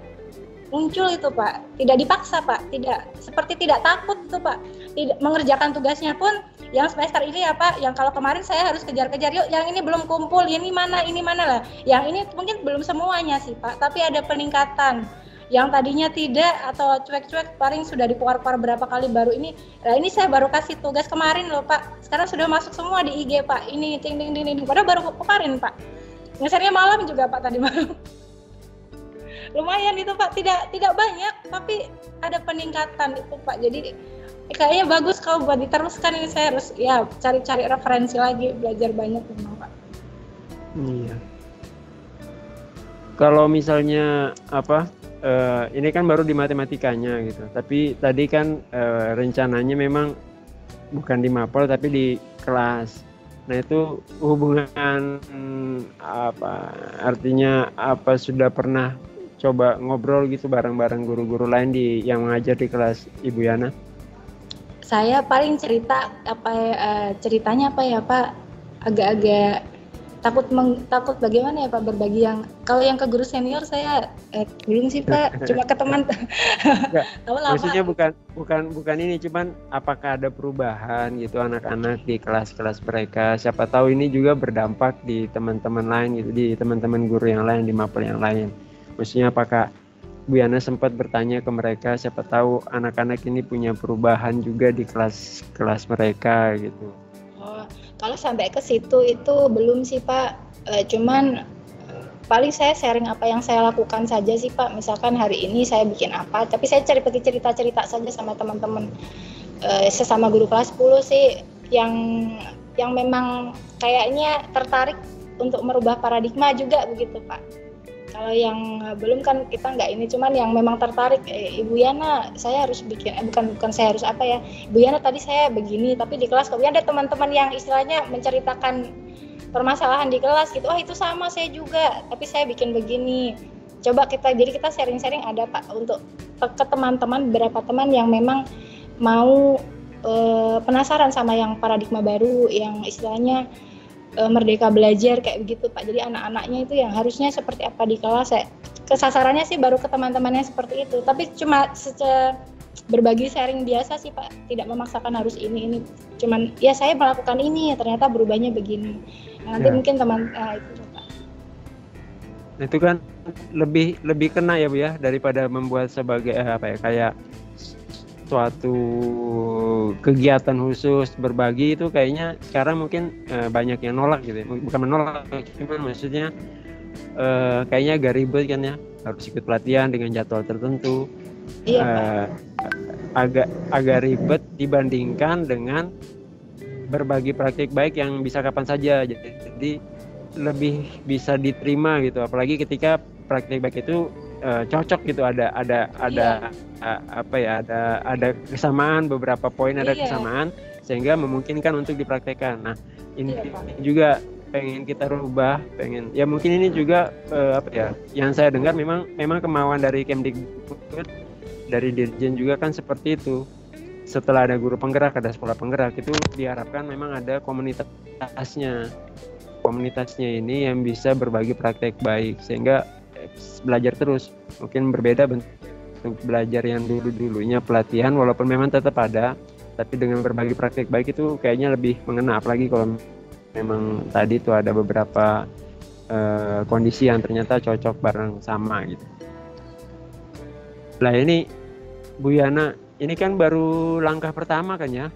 muncul itu Pak. Tidak dipaksa Pak, seperti tidak takut itu Pak. Tidak mengerjakan tugasnya pun yang semester ini ya Pak, yang kalau kemarin saya harus kejar-kejar, yuk yang ini belum kumpul, ini mana lah. Yang ini mungkin belum semuanya sih Pak, tapi ada peningkatan. Yang tadinya tidak atau cuek-cuek paling sudah dikeluar-keluar berapa kali baru ini. Nah ini saya baru kasih tugas kemarin loh Pak, sekarang sudah masuk semua di IG Pak, ini ding padahal baru kemarin Pak, ngesernya malam juga Pak tadi malam. Lumayan itu Pak, tidak banyak tapi ada peningkatan itu Pak, jadi kayaknya bagus kalau buat diteruskan. Ini saya harus ya cari-cari referensi lagi, belajar banyak memang Pak. Iya. Kalau misalnya ini kan baru di matematikanya gitu. Tapi tadi kan rencananya memang bukan di mapel tapi di kelas. Nah itu hubungan artinya sudah pernah coba ngobrol gitu bareng-bareng guru-guru lain yang mengajar di kelas Ibu Yana? Saya paling ceritanya apa ya Pak, agak-agak takut bagaimana ya Pak berbagi yang kalau yang ke guru senior saya belum sih Pak, cuma ke teman. Maksudnya bukan ini, cuman apakah ada perubahan gitu anak-anak di kelas-kelas mereka, siapa tahu ini juga berdampak di teman-teman lain gitu, di teman-teman guru yang lain, di mapel yang lain. Maksudnya apakah Bu Yana sempat bertanya ke mereka, siapa tahu anak-anak ini punya perubahan juga di kelas-kelas mereka gitu. Kalau sampai ke situ itu belum sih Pak, cuman paling saya sharing apa yang saya lakukan saja sih Pak. Misalkan hari ini saya bikin apa, tapi saya seperti cerita-cerita saja sama teman-teman sesama guru kelas 10 sih yang memang kayaknya tertarik untuk merubah paradigma juga begitu Pak. Kalau yang belum kan kita nggak ini, cuman yang memang tertarik, Ibu Yana saya harus bikin, bukan saya harus apa ya, Ibu Yana tadi saya begini, tapi di kelas kemudian ada teman-teman yang istilahnya menceritakan permasalahan di kelas gitu, itu sama saya juga, tapi saya bikin begini. Coba kita sharing-sharing ada Pak untuk ke teman-teman, beberapa teman yang memang mau penasaran sama yang paradigma baru, yang istilahnya merdeka belajar kayak begitu Pak. Jadi anak-anaknya itu yang harusnya seperti apa di kelas, kesasarannya sih baru ke teman-temannya seperti itu. Tapi cuma berbagi sharing biasa sih Pak, tidak memaksakan harus ini. Cuman ya saya melakukan ini, ternyata berubahnya begini. Nanti mungkin itu Pak. Itu kan lebih kena ya Bu ya, daripada membuat sebagai kayak suatu kegiatan khusus berbagi itu kayaknya sekarang mungkin banyak yang nolak gitu ya. Bukan menolak, cuman maksudnya kayaknya agak ribet kan ya, harus ikut pelatihan dengan jadwal tertentu. Iya, agak ribet dibandingkan dengan berbagi praktik baik yang bisa kapan saja. Jadi lebih bisa diterima gitu, apalagi ketika praktik baik itu cocok gitu, ada kesamaan, beberapa poin ada kesamaan sehingga memungkinkan untuk dipraktekkan. Nah ini juga pengen kita rubah, mungkin ini juga yang saya dengar memang kemauan dari Kemdikbud, dari Dirjen juga kan seperti itu. Setelah ada guru penggerak, ada sekolah penggerak, itu diharapkan memang ada komunitasnya ini yang bisa berbagi praktek baik sehingga belajar terus. Mungkin berbeda bentuk belajar yang dulunya pelatihan, walaupun memang tetap ada, tapi dengan berbagi praktek baik itu kayaknya lebih mengena, apalagi kalau memang tadi tuh ada beberapa kondisi yang ternyata cocok bareng sama gitu. Nah ini Bu Yana, ini kan baru langkah pertama kan ya?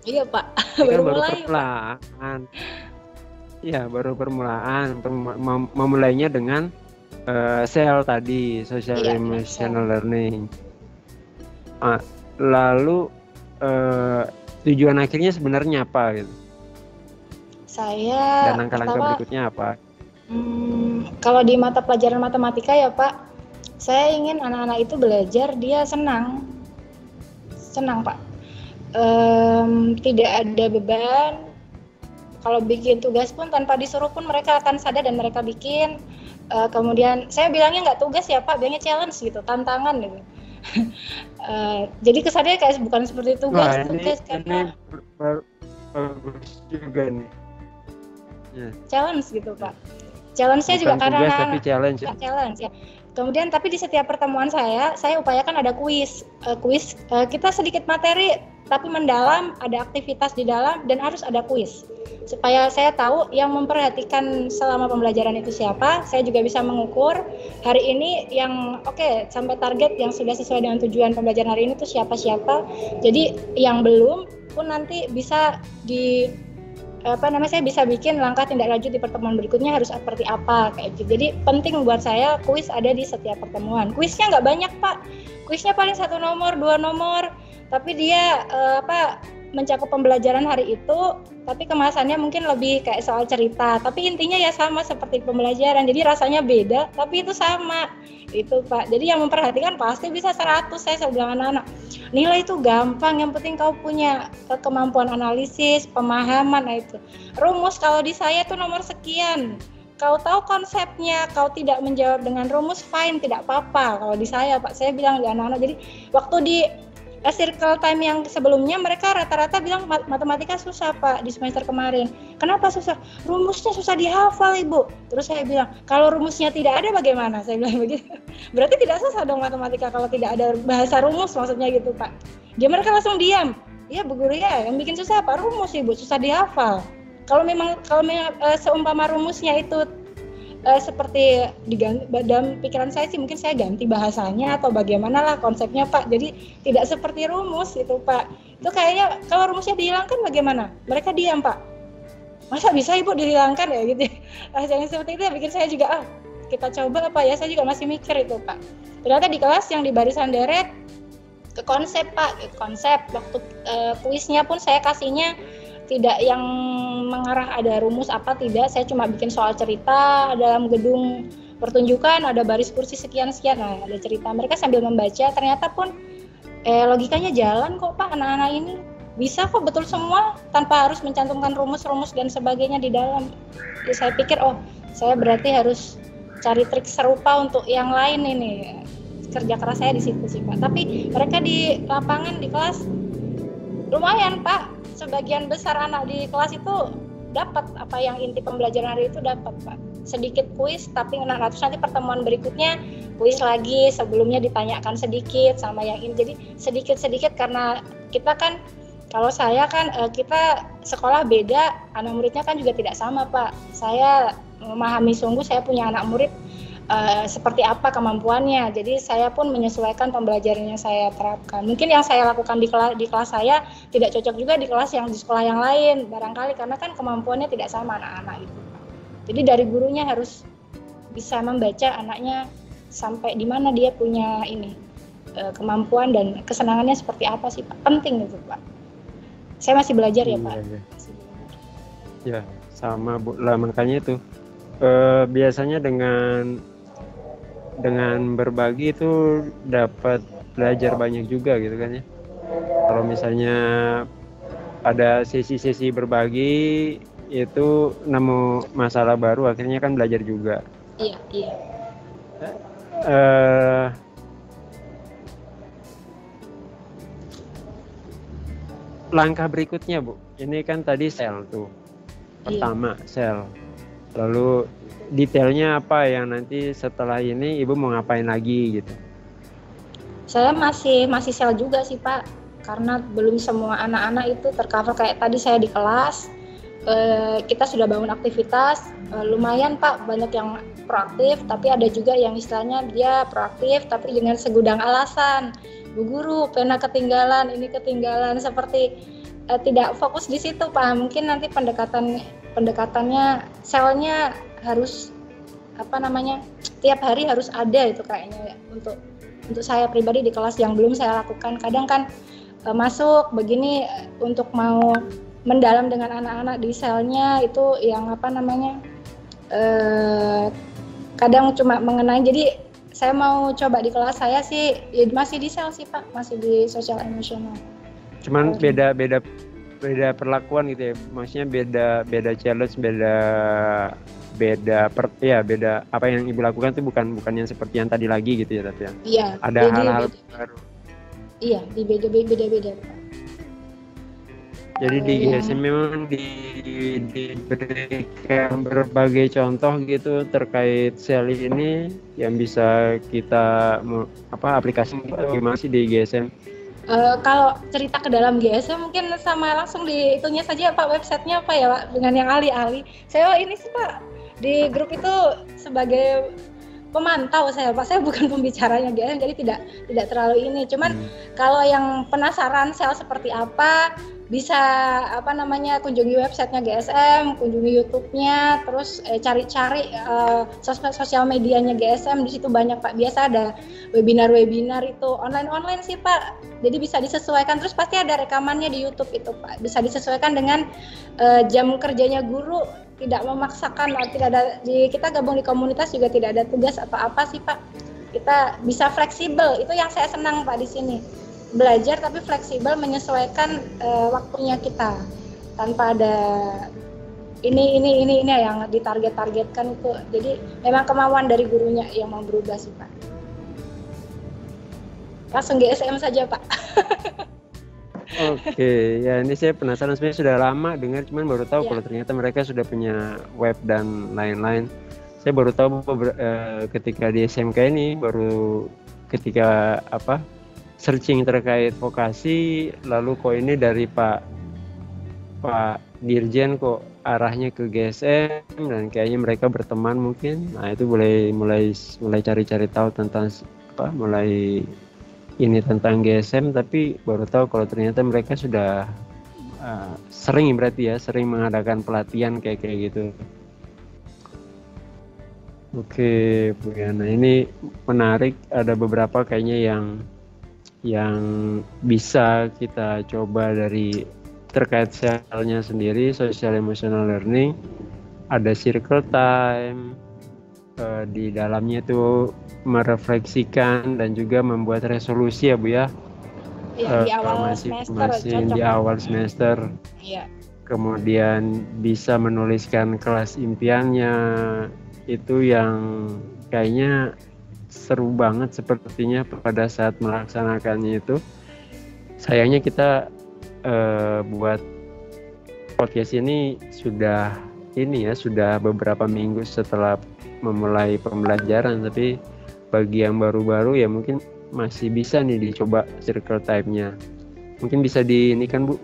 Iya Pak, baru permulaan. Iya, baru permulaan. Memulainya dengan SEL tadi, Social Emotional Learning. Lalu tujuan akhirnya sebenarnya apa gitu? Dan langkah-langkah berikutnya apa? Kalau di mata pelajaran matematika ya Pak, saya ingin anak-anak itu belajar dia senang Pak. Tidak ada beban. Kalau bikin tugas pun tanpa disuruh pun mereka akan sadar dan mereka bikin. Kemudian saya bilangnya nggak tugas ya Pak, bilangnya challenge gitu, tantangan gitu. Jadi kesannya kayak bukan seperti tugas karena bagus juga nih. Ya. Challenge gitu Pak. Challenge-nya Bukan juga karena tugas tapi challenge. challenge ya. Kemudian tapi di setiap pertemuan saya upayakan ada kuis. Kita sedikit materi tapi mendalam, ada aktivitas di dalam dan harus ada kuis. Supaya saya tahu yang memperhatikan selama pembelajaran itu siapa, saya juga bisa mengukur hari ini yang sampai target yang sudah sesuai dengan tujuan pembelajaran hari ini itu siapa-siapa. Jadi yang belum pun nanti bisa saya bisa bikin langkah tindak lanjut di pertemuan berikutnya harus seperti apa kayak gitu. Jadi penting buat saya kuis ada di setiap pertemuan. Kuisnya nggak banyak Pak, kuisnya paling 1 nomor 2 nomor, tapi dia mencakup pembelajaran hari itu, tapi kemasannya mungkin lebih kayak soal cerita, tapi intinya ya sama seperti pembelajaran, jadi rasanya beda tapi itu sama itu Pak. Jadi yang memperhatikan pasti bisa 100. Saya bilang anak-anak, nilai itu gampang, yang penting kau punya kemampuan analisis, pemahaman. Nah itu rumus kalau di saya tuh nomor sekian, kau tahu konsepnya, kau tidak menjawab dengan rumus fine, tidak apa-apa. Kalau di saya Pak, saya bilang di anak-anak, jadi waktu di circle time yang sebelumnya mereka rata-rata bilang matematika susah Pak di semester kemarin. Kenapa susah? Rumusnya susah dihafal Ibu. Terus saya bilang, kalau rumusnya tidak ada bagaimana? Saya bilang begitu. Berarti tidak susah dong matematika kalau tidak ada bahasa rumus, maksudnya gitu Pak. Dia mereka langsung diam. Iya Bu Guru ya, yang bikin susah apa? Rumus Ibu, susah dihafal. Kalau memang seumpama rumusnya itu seperti diganti, dalam pikiran saya sih mungkin saya ganti bahasanya atau bagaimana lah konsepnya Pak, jadi tidak seperti rumus itu Pak. Itu kayaknya kalau rumusnya dihilangkan bagaimana? Mereka diam Pak, masa bisa Ibu dihilangkan ya gitu. Yang seperti itu bikin saya juga kita coba apa ya, saya juga masih mikir itu Pak. Ternyata di kelas yang di barisan deret ke konsep Pak, konsep waktu kuisnya pun saya kasihnya tidak yang mengarah ada rumus apa, tidak, saya cuma bikin soal cerita dalam gedung pertunjukan, ada baris kursi sekian-sekian, nah ada cerita, mereka sambil membaca, ternyata pun logikanya jalan kok Pak, anak-anak ini bisa kok betul semua tanpa harus mencantumkan rumus-rumus dan sebagainya di dalam. Jadi saya pikir saya berarti harus cari trik serupa untuk yang lain ini, kerja keras saya di situ sih Pak. Tapi mereka di lapangan di kelas lumayan Pak, sebagian besar anak di kelas itu dapat apa yang inti pembelajaran hari itu dapat Pak. Sedikit kuis tapi anak-anak, terus nanti pertemuan berikutnya kuis lagi, sebelumnya ditanyakan sedikit sama yang ini. Jadi sedikit-sedikit karena kita kan, kalau saya kan kita sekolah beda, anak muridnya kan juga tidak sama Pak. Saya memahami sungguh, saya punya anak murid seperti apa kemampuannya, jadi saya pun menyesuaikan pembelajaran yang saya terapkan. Mungkin yang saya lakukan di kelas saya tidak cocok juga di kelas yang di sekolah yang lain barangkali, karena kan kemampuannya tidak sama anak-anak itu. Jadi dari gurunya harus bisa membaca anaknya sampai di mana dia punya kemampuan dan kesenangannya seperti apa sih Pak, penting itu Pak. Saya masih belajar ya Pak. Ya sama Bu lah, makanya itu biasanya dengan berbagi itu dapat belajar banyak juga gitu kan ya. Kalau misalnya ada sesi-sesi berbagi itu nemu masalah baru, akhirnya kan belajar juga. Iya. Langkah berikutnya Bu, ini kan tadi sel tuh. Pertama sel. Lalu detailnya apa yang nanti setelah ini Ibu mau ngapain lagi gitu? Saya masih sel juga sih Pak, karena belum semua anak-anak itu tercover. Kayak tadi saya di kelas, kita sudah bangun aktivitas, lumayan Pak, banyak yang proaktif, tapi ada juga yang istilahnya dia proaktif tapi dengan segudang alasan. Bu Guru, pena ketinggalan, ini ketinggalan, seperti tidak fokus di situ Pak. Mungkin nanti pendekatannya selnya harus tiap hari harus ada itu kayaknya ya, untuk saya pribadi di kelas yang belum saya lakukan. Kadang kan masuk begini untuk mau mendalam dengan anak-anak di selnya itu yang kadang cuma mengenai. Jadi saya mau coba di kelas saya sih ya masih di sel sih Pak, masih di sosial emosional. Cuman beda perlakuan gitu ya, maksudnya beda challenge, beda apa yang Ibu lakukan itu bukan yang seperti yang tadi lagi gitu ya, tapi ya. Iya. Ada hal-hal baru. Iya, di beda-beda. Jadi di GSM memang diberikan berbagai contoh gitu terkait sel ini yang bisa kita aplikasi gimana sih di GSM. Kalau cerita ke dalam GSM mungkin sama langsung di itunya saja Pak, websitenya apa ya Pak, dengan yang ahli-ahli. Saya ini sih Pak di grup itu sebagai pemantau saya Pak, saya bukan pembicaranya GSM, jadi tidak terlalu ini. Cuman kalau yang penasaran sel seperti apa, bisa kunjungi websitenya GSM, kunjungi YouTube-nya, terus cari-cari sosial medianya GSM, di situ banyak Pak. Biasa ada webinar itu online sih Pak. Jadi bisa disesuaikan, terus pasti ada rekamannya di YouTube itu Pak. Bisa disesuaikan dengan jam kerjanya guru, tidak memaksakan, tidak ada kita gabung di komunitas juga tidak ada tugas apa-apa sih Pak. Kita bisa fleksibel, itu yang saya senang Pak di sini. Belajar tapi fleksibel, menyesuaikan waktunya kita tanpa ada ini yang ditargetkan itu. Jadi memang kemauan dari gurunya yang mau berubah sih Pak. Langsung GSM saja Pak. Oke, ya ini saya penasaran, sebenarnya sudah lama dengar, cuman baru tahu kalau ternyata mereka sudah punya web dan lain-lain. Saya baru tahu ketika di SMK ini, baru ketika searching terkait vokasi, lalu kok ini dari Pak Dirjen kok arahnya ke GSM, dan kayaknya mereka berteman mungkin. Nah itu mulai cari-cari tahu tentang mulai ini tentang GSM, tapi baru tahu kalau ternyata mereka sudah sering mengadakan pelatihan kayak gitu. Oke Bu Yana, ini menarik, ada beberapa kayaknya yang bisa kita coba dari terkait selnya sendiri, social emotional learning. Ada circle time, di dalamnya itu merefleksikan dan juga membuat resolusi ya Bu ya. Di awal di awal semester. Iya. Kemudian bisa menuliskan kelas impiannya, itu yang kayaknya seru banget sepertinya pada saat melaksanakannya itu. Sayangnya kita buat podcast ini sudah beberapa minggu setelah memulai pembelajaran, tapi bagi yang baru-baru ya mungkin masih bisa nih dicoba circle time-nya. Mungkin bisa di ini kan Bu,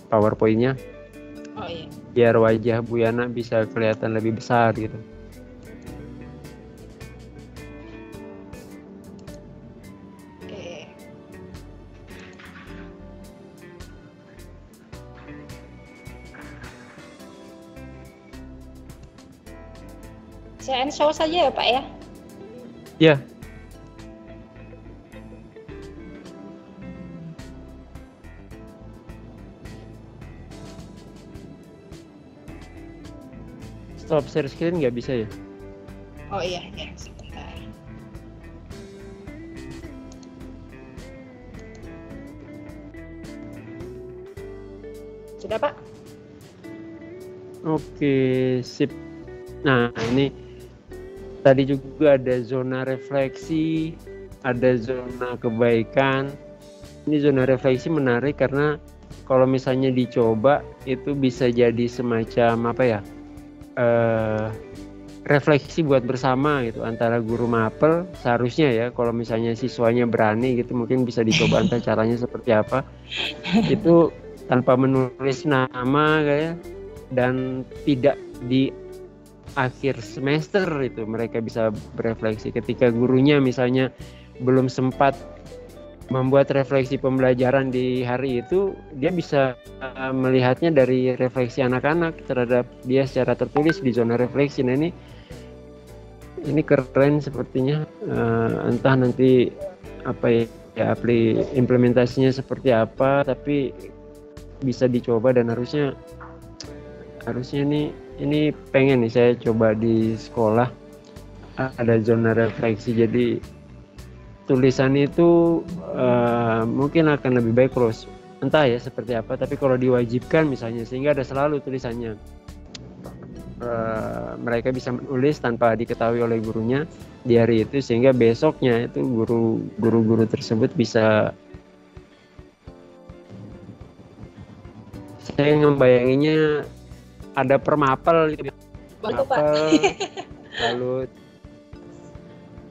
PowerPoint-nya. Oh iya. Biar wajah Bu Yana bisa kelihatan lebih besar gitu. Oke. Saya show saja ya Pak ya? Ya. Stop share screen nggak bisa ya? Oh iya, sebentar. Sudah Pak? Oke, sip. Nah ini tadi juga ada zona refleksi, ada zona kebaikan. Ini zona refleksi menarik karena kalau misalnya dicoba itu bisa jadi semacam refleksi buat bersama gitu antara guru mapel. Seharusnya ya kalau misalnya siswanya berani gitu mungkin bisa dicoba entah caranya seperti apa, itu tanpa menulis nama kayak, dan tidak di akhir semester itu mereka bisa berefleksi ketika gurunya misalnya belum sempat membuat refleksi pembelajaran di hari itu, dia bisa melihatnya dari refleksi anak-anak terhadap dia secara tertulis di zona refleksi. Nah ini keren sepertinya, entah nanti implementasinya seperti apa, tapi bisa dicoba dan harusnya ini pengen nih saya coba di sekolah ada zona refleksi. Jadi tulisan itu mungkin akan lebih baik kalau entah ya seperti apa, tapi kalau diwajibkan misalnya sehingga ada selalu tulisannya, mereka bisa menulis tanpa diketahui oleh gurunya di hari itu, sehingga besoknya itu guru-guru tersebut bisa Saya ngebayanginnya ada permapel gitu. Permapel, lalu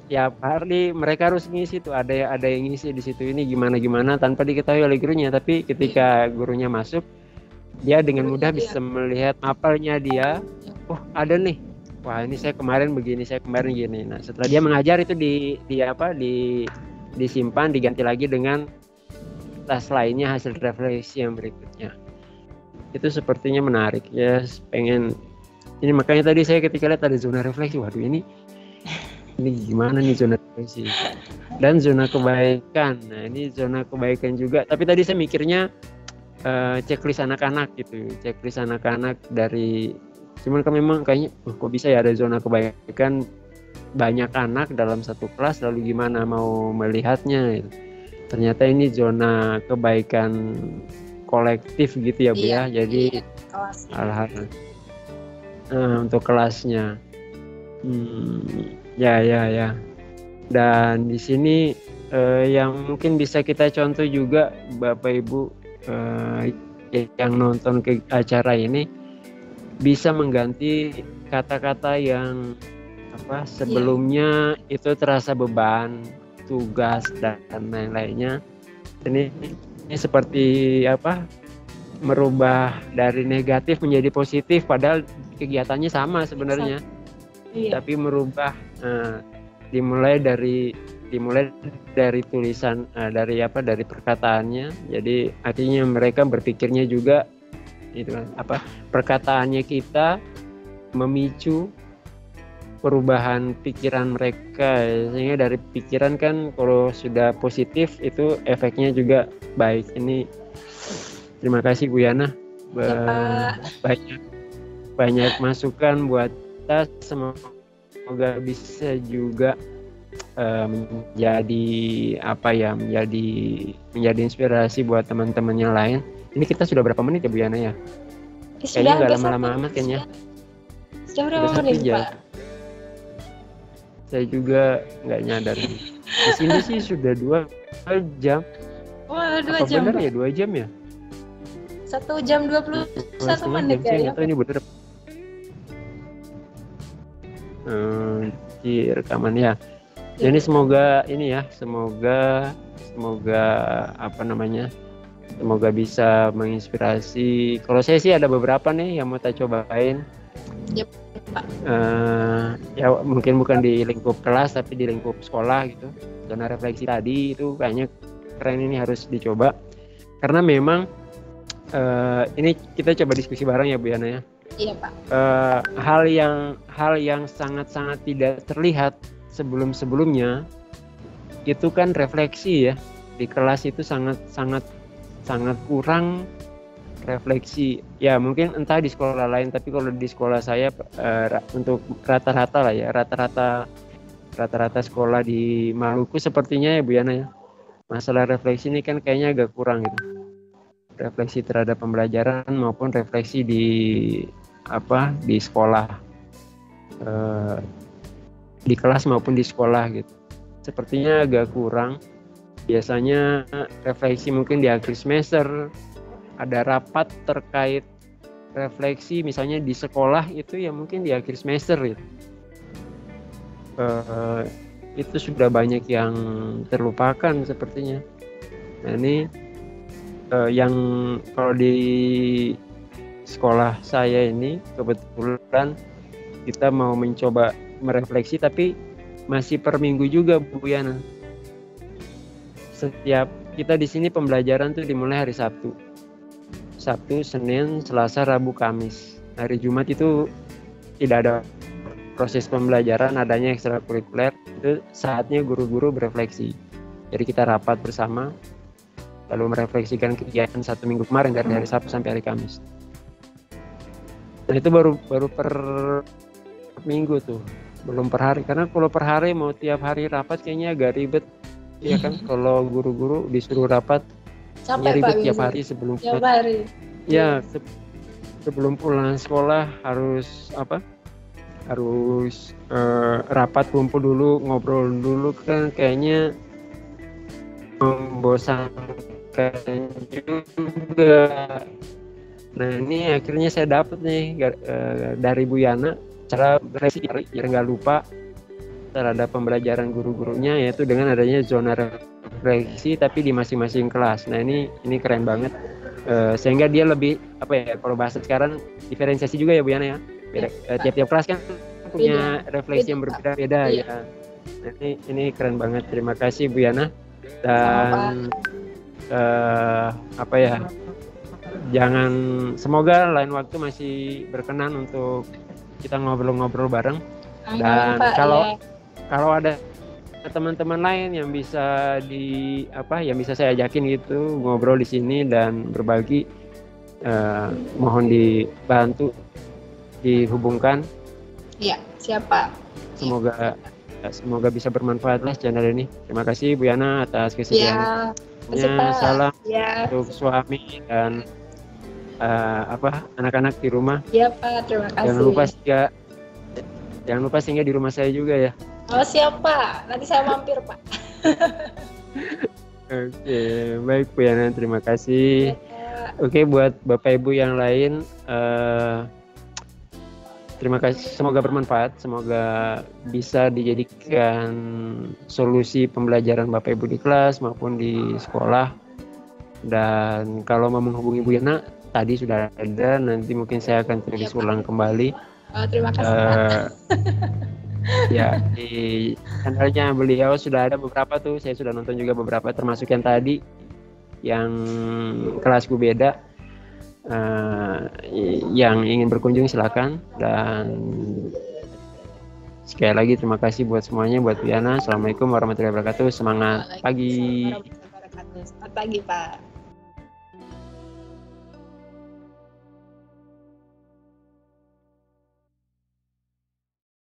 tiap hari mereka harus ngisi tuh, ada yang ngisi di situ ini gimana tanpa diketahui oleh gurunya, tapi ketika gurunya masuk, dia dengan mudah bisa melihat mapelnya dia. Oh, ada nih. Wah, ini saya kemarin begini, saya kemarin gini. Nah, setelah dia mengajar itu disimpan, diganti lagi dengan tas lainnya hasil refleksi yang berikutnya. Itu sepertinya menarik ya, pengen ini, makanya tadi saya ketika lihat ada zona refleksi, waduh ini gimana nih zona refleksi dan zona kebaikan. Nah, ini zona kebaikan juga, tapi tadi saya mikirnya checklist anak-anak gitu, checklist anak-anak dari, cuman kan memang kayaknya kok bisa ya ada zona kebaikan banyak anak dalam satu kelas, lalu gimana mau melihatnya gitu. Ternyata ini zona kebaikan kolektif gitu ya Bu ya, jadi hal-hal untuk kelasnya. Ya. Dan di sini yang mungkin bisa kita contoh juga Bapak Ibu yang nonton ke acara ini, bisa mengganti kata-kata yang sebelumnya itu terasa beban, tugas dan lain-lainnya. Ini seperti merubah dari negatif menjadi positif, padahal kegiatannya sama sebenarnya. Tapi merubah, dimulai dari tulisan, dari perkataannya. Jadi artinya mereka berpikirnya juga itu perkataannya kita memicu perubahan pikiran mereka, sehingga dari pikiran kan kalau sudah positif itu efeknya juga baik. Ini terima kasih Bu Yana, banyak masukan buat kita, semoga bisa juga menjadi inspirasi buat teman-teman yang lain. Ini kita sudah berapa menit ya Bu Yana ya? Kayaknya nggak lama-lama amat kayaknya. Sudah berapa menit Pak? Saya juga nggak nyadar. Di sini sih sudah 2 jam. Wah, 2 jam. Benar ya 2 jam ya? 1 jam 21 menit ya. Saya ini benar. Di rekaman ya. Jadi semoga semoga bisa menginspirasi. Kalau saya sih ada beberapa nih yang mau kita cobain. Yep. Ya mungkin bukan di lingkup kelas tapi di lingkup sekolah gitu. Zona refleksi tadi itu kayaknya keren, ini harus dicoba karena memang ini kita coba diskusi bareng ya Bu Yana ya. Iya Pak. Hal yang sangat tidak terlihat sebelumnya itu kan refleksi ya, di kelas itu sangat kurang refleksi ya, mungkin entah di sekolah lain, tapi kalau di sekolah saya untuk rata-rata sekolah di Maluku sepertinya ya Bu Yana ya, masalah refleksi ini kan kayaknya agak kurang gitu, refleksi terhadap pembelajaran maupun refleksi di sekolah, di kelas maupun di sekolah gitu, sepertinya agak kurang. Biasanya refleksi mungkin di akhir semester, ada rapat terkait refleksi misalnya di sekolah itu ya mungkin di akhir semester gitu. Itu sudah banyak yang terlupakan sepertinya. Nah ini yang kalau di sekolah saya ini kebetulan kita mau mencoba merefleksi, tapi masih per minggu juga Bu Yana. Setiap kita di sini pembelajaran tuh dimulai hari Sabtu, Senin, Selasa, Rabu, Kamis. Hari Jumat itu tidak ada proses pembelajaran, adanya ekstrakurikuler. Itu saatnya guru-guru berefleksi. Jadi kita rapat bersama, lalu merefleksikan kegiatan 1 minggu kemarin dari hari Sabtu sampai hari Kamis. Nah itu baru per minggu tuh, belum per hari. Karena kalau per hari mau tiap hari rapat kayaknya agak ribet, ya kan? Kalau guru-guru disuruh rapat, capek ribet Pak, tiap hari sebelum tiap hari. Ya, sebelum pulang sekolah harus rapat, kumpul dulu, ngobrol dulu, kan kayaknya membosankan juga. Nah ini akhirnya saya dapat nih dari Bu Yana cara refleksi biar nggak lupa terhadap pembelajaran guru-gurunya, yaitu dengan adanya zona refleksi tapi di masing-masing kelas. Nah ini keren banget, sehingga dia lebih apa ya, kalau bahasa sekarang diferensiasi juga ya Bu Yana ya. Beda, tiap-tiap kelas kan punya refleksi yang berbeda-beda ya. Nah, ini keren banget. Terima kasih Bu Yana. Dan apa ya, jangan, semoga lain waktu masih berkenan untuk kita ngobrol-ngobrol bareng. Dan kalau ada teman-teman lain yang bisa yang bisa saya ajakin gitu ngobrol di sini dan berbagi, mohon dibantu dihubungkan. Iya, siapa? Semoga bisa bermanfaat lah channel ini. Terima kasih Bu Yana atas kesediaannya. Salam untuk suami dan anak-anak di rumah. Iya Pak, terima kasih. Jangan lupa singgah di rumah saya juga ya. Oh siap Pak, nanti saya mampir Pak. Oke, baik Bu Yana, terima kasih. Oke, buat Bapak Ibu yang lain, terima kasih, semoga bermanfaat, semoga bisa dijadikan solusi pembelajaran Bapak Ibu di kelas maupun di sekolah. Dan kalau mau menghubungi Bu Yana, tadi sudah ada, nanti mungkin saya akan tulis ulang kembali. Terima kasih Ya, di channelnya beliau sudah ada beberapa tuh, saya sudah nonton juga beberapa, termasuk yang tadi yang kelasku beda. Yang ingin berkunjung silakan. Dan sekali lagi terima kasih buat semuanya, buat Bu Yana. Assalamualaikum warahmatullahi wabarakatuh. Semangat pagi. Selamat pagi Pak.